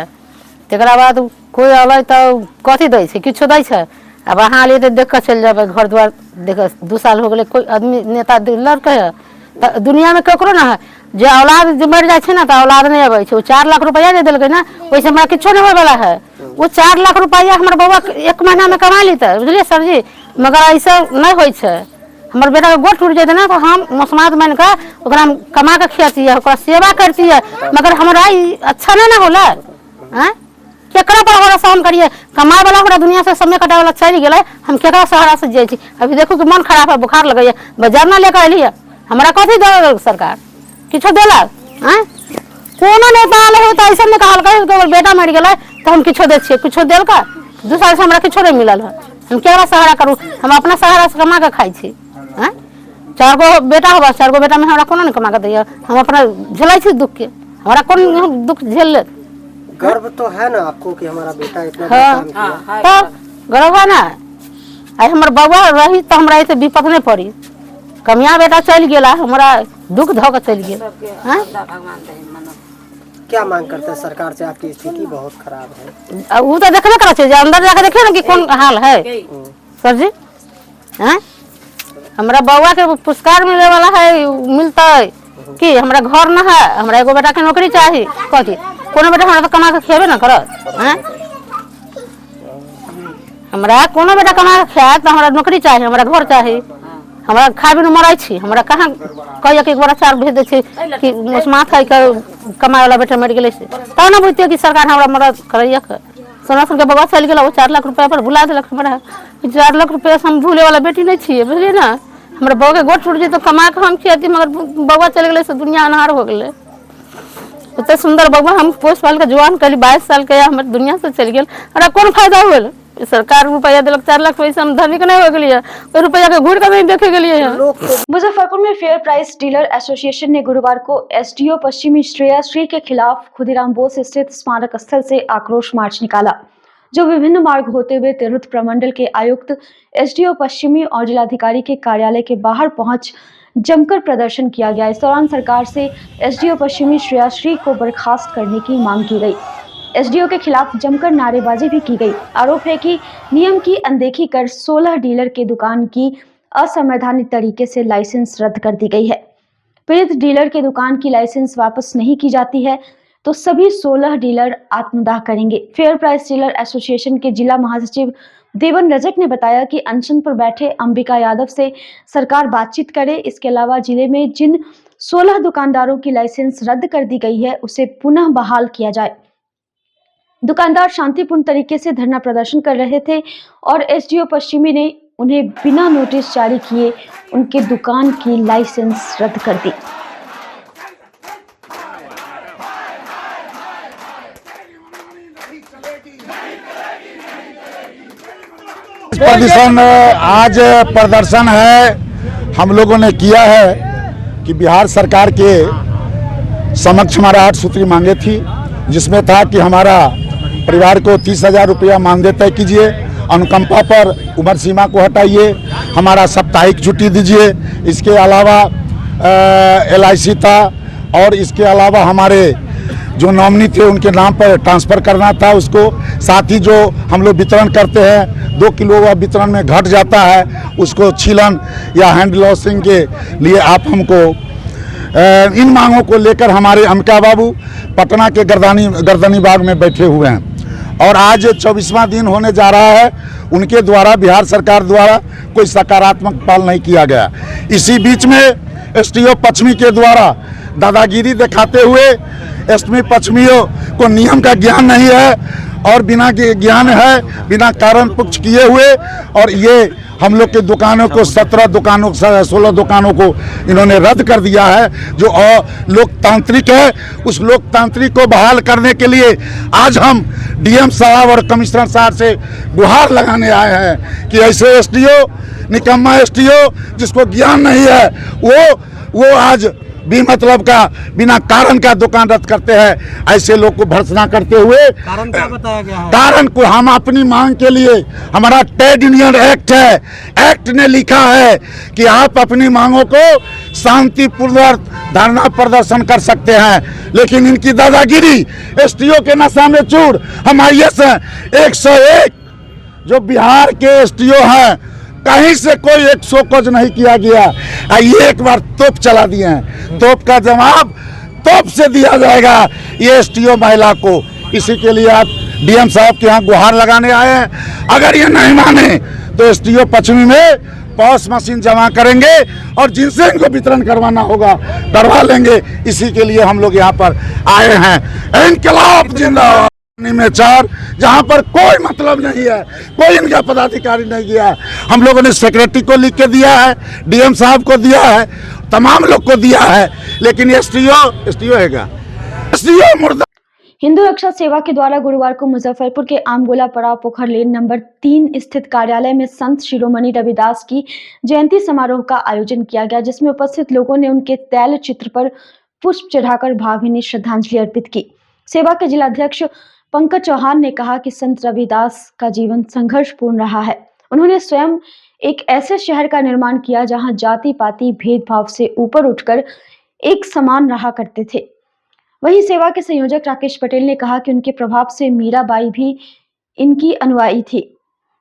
तकरा बाद कोई अल तो कथी दै छै, किछो दै छै। अब अहाँ लिए तो देख कर चल जाबे, घर द्वार देख 2 साल हो गए, कोई आदमी नेता लड़के है तो दुनिया में ककरो ना है जे औलाद जे मर जाए छै ना तो औलाद नहीं आवे छै। 4 लाख रुपया दे देलकै ना, वैसे हमरा किछो नहीं होय वाला है। वो 4 लाख रुपया हमर बउआ 1 महीना में कमा लेते, बुझलिए सर जी। मगर ऐसा नहीं होय छै। हमर बेटा के गोड़ टूट जेते ना तो हम मुसमात मान के ओकरा कमा के खियाती है, ओकरा सेवा करती है। मगर हमरा अच्छा नहीं ना होला हैं, केकरा पर हमरा सहन करिए। कमाए वाला हमरा दुनिया से समय कटावे वाला चल गेले, हम केकरा सहारा से जाई छी। अभी देखो कि मन खराब है, बुखार लगे है, बाजार ना लेकर आइली है। हमरा कथी दे सरकार, किछो देलक हैं? कोनो नेता आले हो तो ऐसा नहीं कहल के बेटा मर गेले तो हम किछो दे छिए, किछो देलका? 2 साल से हमरा किछो नहीं मिलल है। हम केकरा सहारा करू? हम अपना सहारा से कमा के खाई छी हैं। 4 गो बेटा होबा, 4 गो बेटा में हमरा कोनो नहीं कमा के दैया। हम अपना झेलाई छी दुख के, हमरा कोन दुख झेल ले। गर्व तो है ना आपको कि हमारा बेटा इतना काम किया? तो गर्व है ना। आई हमर बउआ रही तो हमरा ऐसे विपद नहीं पड़ी। कमिया बेटा चल गेला, हमरा दुख धो के चल गेल। क्या मांग करते हैं सरकार से? आपकी स्थिति बहुत खराब है। वो तो देखबे करे छे, अंदर जाके देखे ना कि कौन हाल है सर जी हैं। हमरा बउआ के पुरस्कार मिले वाला है, मिलते कि हमरा घर न है, हमरा एगो बेटा के नौकरी चाहिए। कथी कोनो बेटा हमरा तो कमा के खेबे ना करत हैं। हमरा कोनो बेटा कमा के खाए तो हमरा नौकरी चाहिए, हमरा घर चाहिए, हमरा खाए बिना मरै छी। हमरा कहाँ कहिया के एक बार 4 भेज दे छी कि मुसमात है कमाए वाला बेटा मर गेले से ता ना बुझते कि सरकार हमरा मदद करैया। सोना के बउआ चल गेला, वो 4 लाख रुपया पर भुला देलक। हमरा 4 लाख रुपया से हम भूले वाला बेटी नहीं छिए, बुझलिए ना। हमरा बउआ के गोड़ टूट जे तो कमा के हम खियाती, मगर बउआ चल गेले से दुनिया अनहार हो गेले। इतना सुंदर बउआ हम पोस पाल के जवान कली 22 साल के हमर दुनिया से चल गेल। हमरा कौन फायदा होल? सरकार रुपया दिलक 4 लाख पैसा, हम धनिक नहीं हो गेलिए, ओइ रुपया के घूर के नहीं देखे गेलिए। मुजफ्फरपुर में फेयर प्राइस डीलर एसोसिएशन ने गुरुवार को एसडीओ पश्चिमी श्रेया श्री के खिलाफ खुदीराम बोस स्थित स्मारक स्थल से आक्रोश मार्च निकाला, जो विभिन्न मार्ग होते हुए तिरहुत प्रमंडल के आयुक्त, एसडीओ पश्चिमी और जिलाधिकारी के कार्यालय के बाहर पहुंच जमकर प्रदर्शन किया गया। इस दौरान सरकार से एसडीओ पश्चिमी श्रेया श्री को बर्खास्त करने की मांग की गई। एसडीओ के खिलाफ जमकर नारेबाजी भी की गई। आरोप है कि नियम की अनदेखी कर 16 डीलर के दुकान की असंवैधानिक तरीके से लाइसेंस रद्द कर दी गई है। पीड़ित डीलर के दुकान की लाइसेंस वापस नहीं की जाती है तो सभी 16 डीलर आत्मदाह करेंगे। फेयर प्राइस डीलर एसोसिएशन के जिला महासचिव देवन रजक ने बताया कि अनशन पर बैठे अंबिका यादव से सरकार बातचीत करे। इसके अलावा जिले में जिन 16 दुकानदारों की लाइसेंस रद्द कर दी गई है उसे पुनः बहाल किया जाए। दुकानदार शांतिपूर्ण तरीके से धरना प्रदर्शन कर रहे थे और एसडीओ पश्चिमी ने उन्हें बिना नोटिस जारी किए उनके दुकान की लाइसेंस रद्द कर दी। आज प्रदर्शन है हम लोगों ने किया है कि बिहार सरकार के समक्ष हमारा 8 सूत्री मांगे थी, जिसमें था कि हमारा परिवार को 30,000 रुपया मानदेय तय कीजिए, अनुकंपा पर उम्र सीमा को हटाइए, हमारा साप्ताहिक छुट्टी दीजिए। इसके अलावा LIC था और इसके अलावा हमारे जो नॉमिनी थे उनके नाम पर ट्रांसफ़र करना था उसको। साथ ही जो हम लोग वितरण करते हैं 2 किलो वह वितरण में घट जाता है, उसको छीलन या हैंड लॉसिंग के लिए आप हमको इन मांगों को लेकर हमारे अमिका बाबू पटना के गर्दनी बाग में बैठे हुए हैं और आज 24वां दिन होने जा रहा है। उनके द्वारा, बिहार सरकार द्वारा कोई सकारात्मक पहल नहीं किया गया। इसी बीच में एसटीओ पश्चिमी के द्वारा दादागिरी दिखाते हुए एसटी पश्चिमियों को नियम का ज्ञान नहीं है और बिना ज्ञान है, बिना कारण पुष्ट किए हुए, और ये हम लोग के दुकानों को 17 दुकानों 16 दुकानों को इन्होंने रद्द कर दिया है। जो लोकतांत्रिक है, उस लोकतांत्रिक को बहाल करने के लिए आज हम डीएम साहब और कमिश्नर साहब से गुहार लगाने आए हैं कि ऐसे एसडीओ, निकम्मा एसडीओ जिसको ज्ञान नहीं है, वो आज भी मतलब का बिना कारण का दुकान रद्द करते हैं। ऐसे लोग को भर्त्सना करते हुए कारण क्या बताया गया है? कारण को हम अपनी मांग के लिए, हमारा ट्रेड यूनियन एक्ट है, एक्ट ने लिखा है कि आप अपनी मांगों को शांतिपूर्वक धरना प्रदर्शन कर सकते हैं, लेकिन इनकी दादागिरी, एसटीओ के नशा में चूर, हम आईएएस हैं 101 जो बिहार के एसटीओ हैं, कहीं से कोई एक शोकज नहीं किया गया। ये एक बार तोप चला दिए हैं, तोप का जवाब तोप से दिया जाएगा ये एसटीओ महिला को। इसी के लिए आप डीएम साहब के यहाँ गुहार लगाने आए हैं। अगर ये नहीं माने तो एसटीओ पश्चिमी में पॉस मशीन जमा करेंगे और जिनसे इनको वितरण करवाना होगा करवा लेंगे। इसी के लिए हम लोग यहाँ पर आए हैं। इनकलाब जिंदाबाद में 4 जहाँ पर कोई मतलब नहीं है, कोई इनका पदाधिकारी नहीं गया। हम लोगों ने सेक्रेटरी को लिख के दिया है, डीएम साहब को दिया है, तमाम लोग को दिया है, लेकिन एसटीओ हैगा, एसटीओ मुर्दा। हिंदू रक्षा सेवा के द्वारा गुरुवार को मुजफ्फरपुर के आमगोला पड़ाव पोखर लेन नंबर 3 स्थित कार्यालय में संत शिरोमणि रविदास की जयंती समारोह का आयोजन किया गया, जिसमें उपस्थित लोगों ने उनके तैल चित्र पर पुष्प चढ़ाकर भावभीनी श्रद्धांजलि अर्पित की। सेवा के जिलाध्यक्ष पंकज चौहान ने कहा कि संत रविदास का जीवन संघर्षपूर्ण रहा है। उन्होंने स्वयं एक ऐसे शहर का निर्माण किया जहां जाति पाति भेदभाव से ऊपर उठकर एक समान रहा करते थे। वहीं सेवा के संयोजक राकेश पटेल ने कहा कि उनके प्रभाव से मीराबाई भी इनकी अनुयायी थी।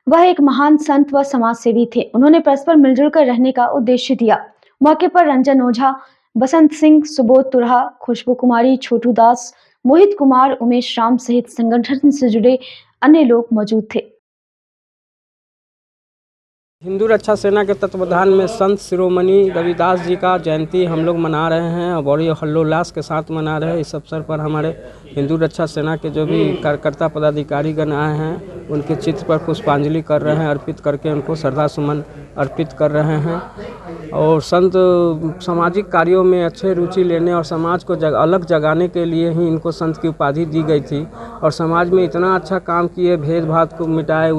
वह एक महान संत व समाज सेवी थे। उन्होंने परस्पर मिलजुल कर रहने का उद्देश्य दिया। मौके पर रंजन ओझा, बसंत सिंह, सुबोध तुरहा, खुशबू कुमारी, छोटू दास, मोहित कुमार, उमेश राम सहित संगठन से जुड़े अन्य लोग मौजूद थे। हिंदू रक्षा सेना के तत्वाधान में संत शिरोमणि रविदास जी का जयंती हम लोग मना रहे हैं और बड़ी हल्लोल्लास के साथ मना रहे हैं। इस अवसर पर हमारे हिंदू रक्षा सेना के जो भी कार्यकर्ता पदाधिकारी गण आए हैं, उनके चित्र पर पुष्पांजलि कर रहे हैं, अर्पित करके उनको श्रद्धा सुमन अर्पित कर रहे हैं। और संत सामाजिक कार्यों में अच्छे रुचि लेने और समाज को अलग जगाने के लिए ही इनको संत की उपाधि दी गई थी। और समाज में इतना अच्छा काम किए, भेदभाव को मिटाए,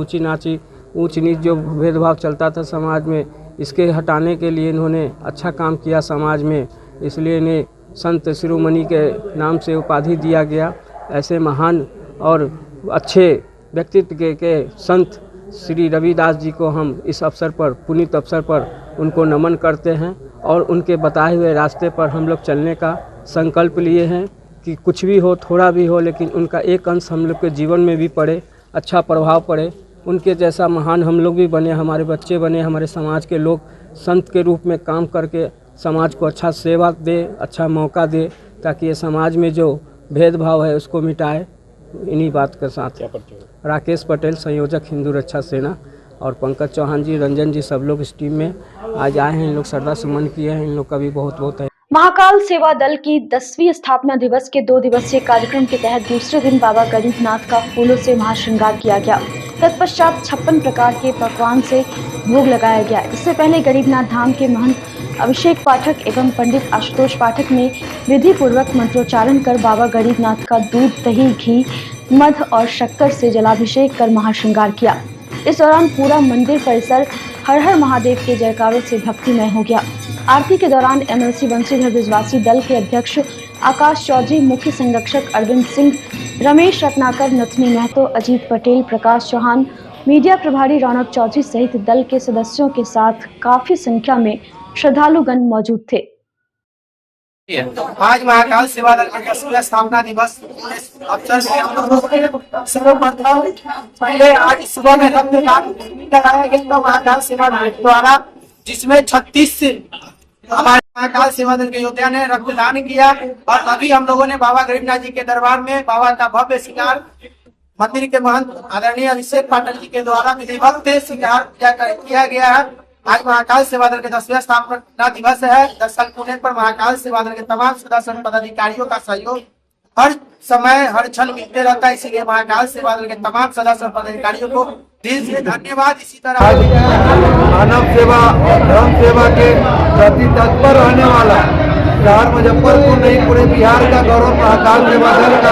ऊंच नीच जो भेदभाव चलता था समाज में, इसके हटाने के लिए इन्होंने अच्छा काम किया समाज में, इसलिए इन्हें संत शिरोमणि के नाम से उपाधि दिया गया। ऐसे महान और अच्छे व्यक्तित्व के संत श्री रविदास जी को हम इस अवसर पर, पुनीत अवसर पर उनको नमन करते हैं और उनके बताए हुए रास्ते पर हम लोग चलने का संकल्प लिए हैं कि कुछ भी हो, थोड़ा भी हो, लेकिन उनका एक अंश हम लोग के जीवन में भी पड़े, अच्छा प्रभाव पड़े, उनके जैसा महान हम लोग भी बने, हमारे बच्चे बने, हमारे समाज के लोग संत के रूप में काम करके समाज को अच्छा सेवा दे, अच्छा मौका दे, ताकि ये समाज में जो भेदभाव है उसको मिटाए। इन्हीं बात के साथ राकेश पटेल, संयोजक हिंदू रक्षा सेना, और पंकज चौहान जी, रंजन जी, सब लोग इस टीम में आज आए हैं। इन लोग श्रद्धा सुमन किए हैं, इन लोग का भी बहुत बहुत है। महाकाल सेवा दल की 10वीं स्थापना दिवस के 2 दिवसीय कार्यक्रम के तहत दूसरे दिन बाबा गरीबनाथ का फूलों से महाश्रृंगार किया गया। तत्पश्चात 56 प्रकार के पकवान से भोग लगाया गया। इससे पहले गरीबनाथ धाम के महंत अभिषेक पाठक एवं पंडित आशुतोष पाठक ने विधि पूर्वक मंत्रोच्चारण कर बाबा गरीबनाथ का दूध, दही, घी, मध और शक्कर से जलाभिषेक कर महाश्रृंगार किया। इस दौरान पूरा मंदिर परिसर हर हर महादेव के जयकारों से भक्तिमय हो गया। आरती के दौरान एमएलसी बंशीधर बिजवासी, दल के अध्यक्ष आकाश चौधरी, मुख्य संरक्षक अरविंद सिंह, रमेश रत्नाकर, नथनी महतो, अजीत पटेल, प्रकाश चौहान, मीडिया प्रभारी रौनक चौधरी सहित दल के सदस्यों के साथ काफी संख्या में श्रद्धालुगण मौजूद थे। आज महाकाल सेवा दल का 10वां स्थापना दिवस अवसर से हम लोग सर्वप्रथम पहले आज सुबह में रक्तदान कराया गया महाकाल सेवा दल द्वारा, जिसमें 36 हमारे महाकाल सेवा दल के योद्धा ने रक्तदान किया। और अभी हम लोगों ने बाबा गरीबनाथ जी के दरबार में बाबा का भव्य श्रृंगार मंदिर के महंत आदरणीय अभिषेक पाठक जी के द्वारा विधिवत श्रृंगार किया गया है। आज महाकाल सेवा दल के 10वें स्थापना दिवस है। दरअसल पुणे पर महाकाल सेवा दल के तमाम सदस्य पदाधिकारियों का सहयोग हर समय हर क्षण मिलते रहता है, इसीलिए महाकाल सेवा दल के तमाम सदस्य पदाधिकारियों को दिल से धन्यवाद। इसी तरह मानव सेवा और धर्म सेवा के प्रति तत्पर रहने वाला शहर मुजफ्फरपुर नहीं पूरे बिहार का गौरव महाकाल सेवा दल का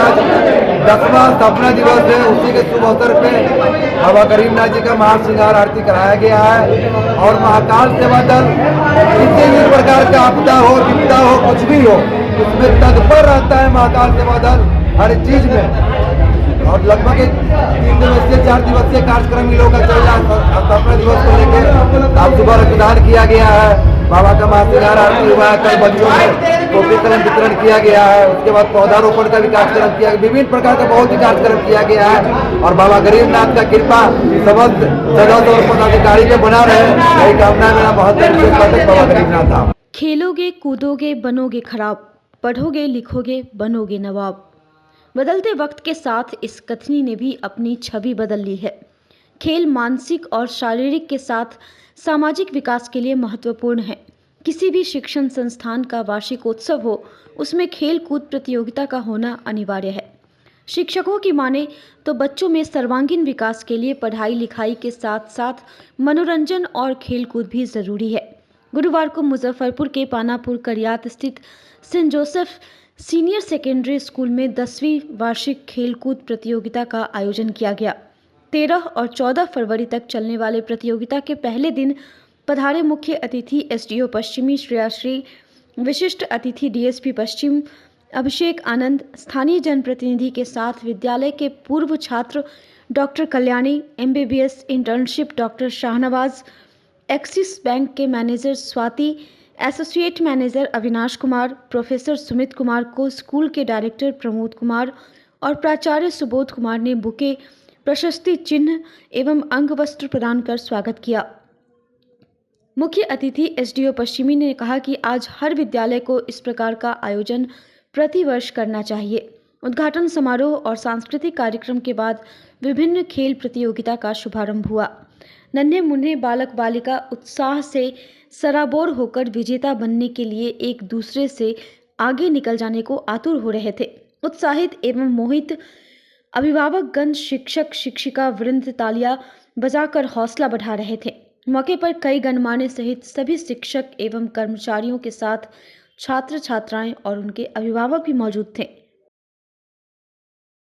10वां स्थापना दिवस है। उसी के शुभ अवसर पे बाबा गरीबनाथ जी का महाश्रृंगार आरती कराया गया है। और महाकाल सेवा दल किसी भी प्रकार का आपदा हो, विपदा हो, कुछ भी हो, उसमें तत्पर रहता है महाकाल सेवा दल हर चीज में। और लगभग 3 दिवसीय 4 दिवसीय कार्यक्रम इन लोगों का चल रहा है। स्थापना दिवस को लेकर आज सुबह रक्तदान किया गया है, बाबा का महाश्रृंगार आरती हुआ है, कल बच्चों में टोपी कलम वितरण किया गया है, उसके बाद पौधारोपण का भी कार्यक्रम किया गया, विभिन्न प्रकार का बहुत ही कार्यक्रम किया गया है। और बाबा गरीबनाथ का कृपा समस्त सदस्य और पदाधिकारी के बना रहे, यही कामना मेरा बहुत बाबा गरीबनाथ था। खेलोगे कूदोगे बनोगे खराब, पढ़ोगे लिखोगे बनोगे नवाब। बदलते वक्त के साथ इस कथनी ने भी अपनी छवि बदल ली है। खेल मानसिक और शारीरिक के साथ सामाजिक विकास के लिए महत्वपूर्ण है। किसी भी शिक्षण संस्थान का वार्षिकोत्सव हो, उसमें खेल कूद प्रतियोगिता का होना अनिवार्य है। शिक्षकों की माने तो बच्चों में सर्वांगीण विकास के लिए पढ़ाई लिखाई के साथ साथ मनोरंजन और खेल कूद भी ज़रूरी है। गुरुवार को मुजफ्फरपुर के पानापुर करियात स्थित saint Joseph senior secondary school में 10वीं वार्षिक खेलकूद प्रतियोगिता का आयोजन किया गया। 13 और 14 फरवरी तक चलने वाले प्रतियोगिता के पहले दिन पधारे मुख्य अतिथि एसडीओ पश्चिमी श्रेयाश्री, विशिष्ट अतिथि डीएसपी पश्चिम अभिषेक आनंद, स्थानीय जनप्रतिनिधि के साथ विद्यालय के पूर्व छात्र doctor Kalyani, MBBS internship doctor Shahnawaz, Axis bank के manager Swati, associate manager Avinash Kumar, professor Sumit Kumar को स्कूल के डायरेक्टर प्रमोद कुमार और प्राचार्य सुबोध कुमार ने बुके, प्रशस्ति चिन्ह एवं अंग वस्त्र प्रदान कर स्वागत किया। मुख्य अतिथि एसडीओ पश्चिमी ने कहा कि आज हर विद्यालय को इस प्रकार का आयोजन प्रतिवर्ष करना चाहिए। उद्घाटन समारोह और सांस्कृतिक कार्यक्रम के बाद विभिन्न खेल प्रतियोगिता का शुभारंभ हुआ। नन्हे मुन्ने बालक बालिका उत्साह से सराबोर होकर विजेता बनने के लिए एक दूसरे से आगे निकल जाने को आतुर हो रहे थे। उत्साहित एवं मोहित अभिभावकगण, शिक्षक शिक्षिका वृंद तालियां बजाकर हौसला बढ़ा रहे थे। मौके पर कई गणमान्य सहित सभी शिक्षक एवं कर्मचारियों के साथ छात्र छात्राएं और उनके अभिभावक भी मौजूद थे।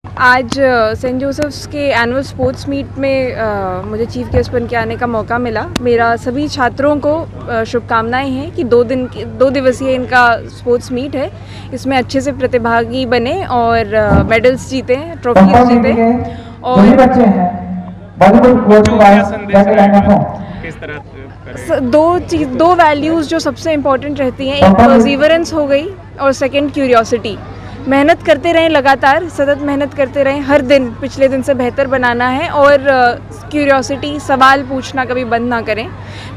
आज सेंट जोसेफ्स के एनुअल स्पोर्ट्स मीट में मुझे चीफ गेस्ट बन के आने का मौका मिला। मेरा सभी छात्रों को शुभकामनाएं हैं कि 2 दिवसीय इनका स्पोर्ट्स मीट है, इसमें अच्छे से प्रतिभागी बने और मेडल्स जीते, ट्रॉफीज जीते। और दो वैल्यूज़ जो सबसे इम्पोर्टेंट रहती हैं, एक परसिवरेंस हो गई और सेकंड क्यूरियोसिटी। मेहनत करते रहें, लगातार सतत मेहनत करते रहें, हर दिन पिछले दिन से बेहतर बनाना है। और क्यूरियोसिटी, सवाल पूछना कभी बंद ना करें,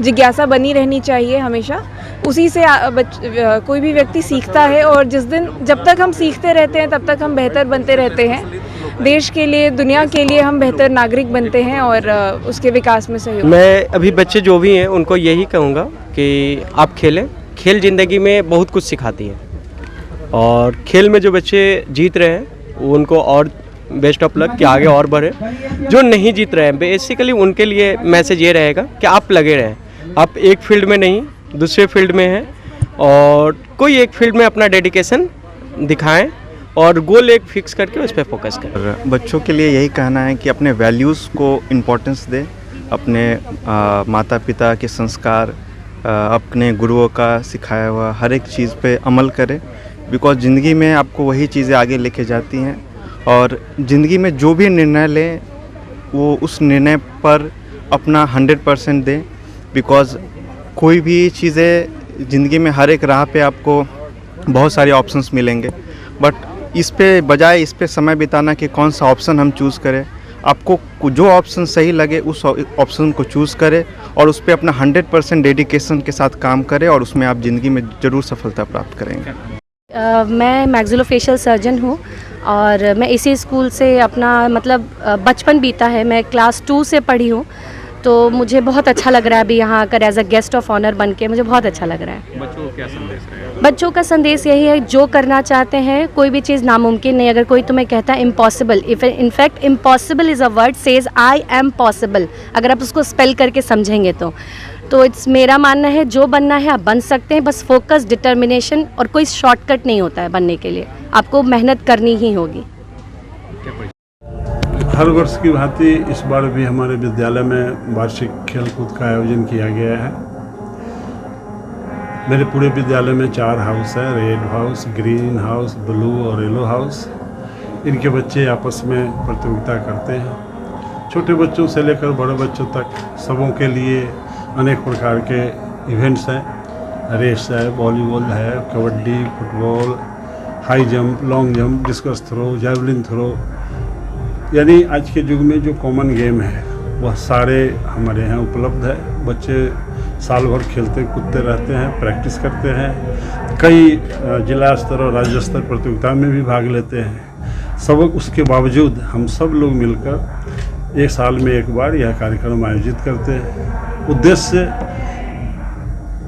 जिज्ञासा बनी रहनी चाहिए हमेशा। उसी से कोई भी व्यक्ति सीखता है और जब तक हम सीखते रहते हैं तब तक हम बेहतर बनते रहते हैं। देश के लिए, दुनिया के लिए हम बेहतर नागरिक बनते हैं और उसके विकास में सहयोग। मैं अभी बच्चे जो भी हैं उनको यही कहूँगा कि आप खेलें। खेल ज़िंदगी में बहुत कुछ सिखाती है और खेल में जो बच्चे जीत रहे हैं उनको और बेस्ट ऑफ लक कि आगे और बढ़े। जो नहीं जीत रहे हैं बेसिकली उनके लिए मैसेज ये रहेगा कि आप लगे रहें। आप एक फील्ड में नहीं दूसरे फील्ड में हैं और कोई एक फील्ड में अपना डेडिकेशन दिखाएं और गोल एक फिक्स करके उस पर फोकस करें। बच्चों के लिए यही कहना है कि अपने वैल्यूज़ को इम्पोर्टेंस दें, अपने माता पिता के संस्कार, अपने गुरुओं का सिखाया हुआ हर एक चीज़ पे अमल करें। बिकॉज ज़िंदगी में आपको वही चीज़ें आगे लेके जाती हैं और ज़िंदगी में जो भी निर्णय लें वो उस निर्णय पर अपना 100% दें। बिकॉज कोई भी चीज़ें ज़िंदगी में हर एक राह पे आपको बहुत सारे ऑप्शंस मिलेंगे, बट इस पे समय बिताना कि कौन सा ऑप्शन हम चूज़ करें। आपको जो ऑप्शन सही लगे उस ऑप्शन को चूज़ करें और उस पर अपना 100% डेडिकेशन के साथ काम करें और उसमें आप ज़िंदगी में ज़रूर सफलता प्राप्त करेंगे। मैं मैक्सिलोफेशियल सर्जन हूँ और मैं इसी स्कूल से अपना मतलब बचपन बीता है। मैं क्लास 2 से पढ़ी हूँ, तो मुझे बहुत अच्छा लग रहा है अभी यहाँ आकर as a guest of honour बन के। मुझे बहुत अच्छा लग रहा है। बच्चों को क्या संदेश रहेगा? बच्चों का संदेश यही है, जो करना चाहते हैं, कोई भी चीज़ नामुमकिन नहीं। अगर कोई तुम्हें कहता है impossible, if in fact impossible is a word says I am possible, अगर आप उसको स्पेल करके समझेंगे तो इट्स मेरा मानना है जो बनना है आप बन सकते हैं। बस फोकस, डिटर्मिनेशन, और कोई शॉर्टकट नहीं होता है बनने के लिए, आपको मेहनत करनी ही होगी। हर वर्ष की भांति इस बार भी हमारे विद्यालय में वार्षिक खेलकूद का आयोजन किया गया है। मेरे पूरे विद्यालय में 4 हाउस है, red house, green house, blue और येलो हाउस। इनके बच्चे आपस में प्रतियोगिता करते हैं। छोटे बच्चों से लेकर बड़े बच्चों तक सबों के लिए अनेक प्रकार के इवेंट्स हैं। रेस है, वॉलीबॉल है, kabaddi, football, high jump, long jump, discus throw, javelin throw, यानी आज के युग में जो कॉमन गेम है वह सारे हमारे यहाँ उपलब्ध है। बच्चे साल भर खेलते कूदते रहते हैं, प्रैक्टिस करते हैं, कई जिला स्तर और राज्य स्तर प्रतियोगिता में भी भाग लेते हैं। सब उसके बावजूद हम सब लोग मिलकर एक साल में एक बार यह कार्यक्रम आयोजित करते हैं। उद्देश्य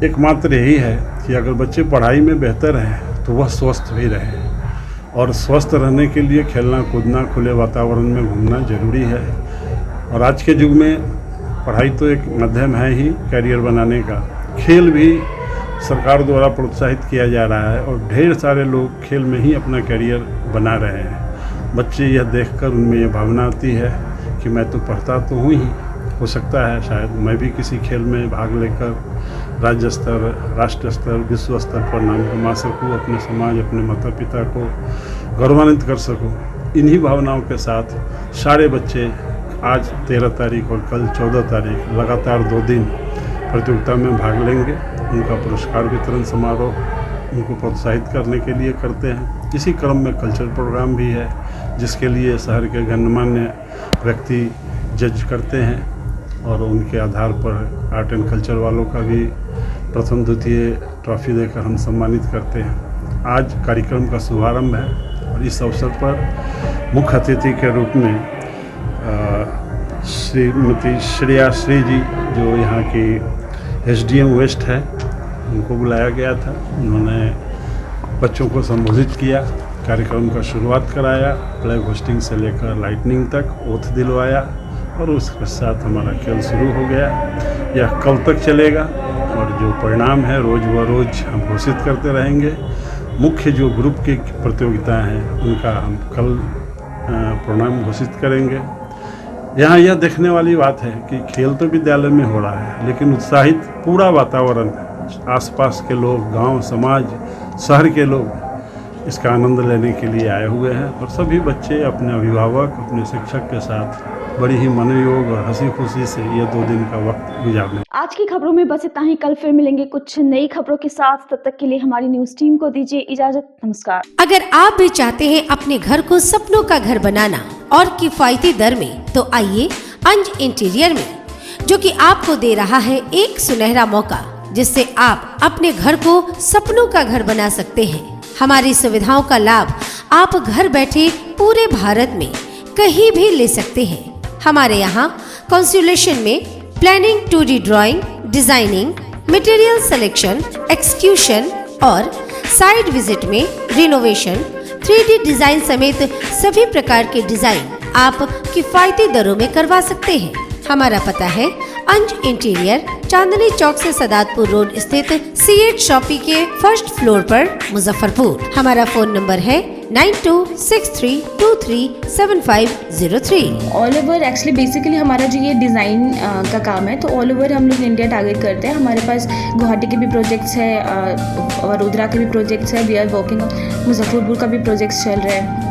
एकमात्र यही है कि अगर बच्चे पढ़ाई में बेहतर हैं तो वह स्वस्थ भी रहें, और स्वस्थ रहने के लिए खेलना कूदना, खुले वातावरण में घूमना जरूरी है। और आज के युग में पढ़ाई तो एक माध्यम है ही करियर बनाने का, खेल भी सरकार द्वारा प्रोत्साहित किया जा रहा है और ढेर सारे लोग खेल में ही अपना करियर बना रहे हैं। बच्चे यह देखकर उनमें यह भावना आती है कि मैं तो पढ़ता तो हूँ ही, हो सकता है शायद मैं भी किसी खेल में भाग लेकर राज्य स्तर, राष्ट्र स्तर, विश्व स्तर पर नाम कमा सकूँ, अपने समाज, अपने माता पिता को गौरवान्वित कर सकूँ। इन्हीं भावनाओं के साथ सारे बच्चे आज 13 तारीख और कल 14 तारीख लगातार 2 दिन प्रतियोगिता में भाग लेंगे। उनका पुरस्कार वितरण समारोह उनको प्रोत्साहित करने के लिए करते हैं। इसी क्रम में कल्चरल प्रोग्राम भी है, जिसके लिए शहर के गणमान्य व्यक्ति जज करते हैं और उनके आधार पर आर्ट एंड कल्चर वालों का भी प्रथम द्वितीय ट्रॉफी देकर हम सम्मानित करते हैं। आज कार्यक्रम का शुभारंभ है और इस अवसर पर मुख्य अतिथि के रूप में श्रीमती श्रेया श्री जी, जो यहाँ की SDM वेस्ट है, उनको बुलाया गया था। उन्होंने बच्चों को संबोधित किया, कार्यक्रम का शुरुआत कराया, फ्लैग होस्टिंग से लेकर लाइटनिंग तक ओथ दिलवाया और उसके साथ हमारा खेल शुरू हो गया। यह कल तक चलेगा और जो परिणाम है रोज़ व रोज़ हम घोषित करते रहेंगे। मुख्य जो ग्रुप की प्रतियोगिताएं हैं उनका हम कल परिणाम घोषित करेंगे। यहाँ यह देखने वाली बात है कि खेल तो विद्यालय में हो रहा है, लेकिन उत्साहित पूरा वातावरण, आसपास के लोग, गांव, समाज, शहर के लोग इसका आनंद लेने के लिए आए हुए हैं और सभी बच्चे अपने अभिभावक, अपने शिक्षक के साथ बड़ी ही मनोयोग और हंसी खुशी से ये 2 दिन का वक्त गुजारने। आज की खबरों में बस इतना ही। कल फिर मिलेंगे कुछ नई खबरों के साथ। तब तक के लिए हमारी न्यूज टीम को दीजिए इजाजत। नमस्कार। अगर आप भी चाहते हैं अपने घर को सपनों का घर बनाना और किफायती दर में, तो आइए अंज इंटीरियर में, जो कि आपको दे रहा है एक सुनहरा मौका, जिससे आप अपने घर को सपनों का घर बना सकते हैं। हमारी सुविधाओं का लाभ आप घर बैठे पूरे भारत में कहीं भी ले सकते हैं। हमारे यहाँ कंसुलेशन में planning, 2D drawing, designing, material selection, execution और साइट विजिट में रिनोवेशन, 3D डिजाइन समेत सभी प्रकार के डिजाइन आप किफायती दरों में करवा सकते हैं। हमारा पता है अंज इंटीरियर, चांदनी चौक से सदातपुर रोड स्थित C8 शॉपी के फर्स्ट फ्लोर पर, मुजफ्फरपुर। हमारा फोन नंबर है 9263237503। ऑल ओवर एक्चुअली बेसिकली हमारा जो ये डिज़ाइन का काम है, तो ऑल ओवर हम लोग इंडिया टारगेट करते हैं। हमारे पास गुवाहाटी के भी प्रोजेक्ट्स है, वडोदरा के भी प्रोजेक्ट्स है, वी आर वर्किंग, मुजफ्फरपुर का भी प्रोजेक्ट्स चल रहा है।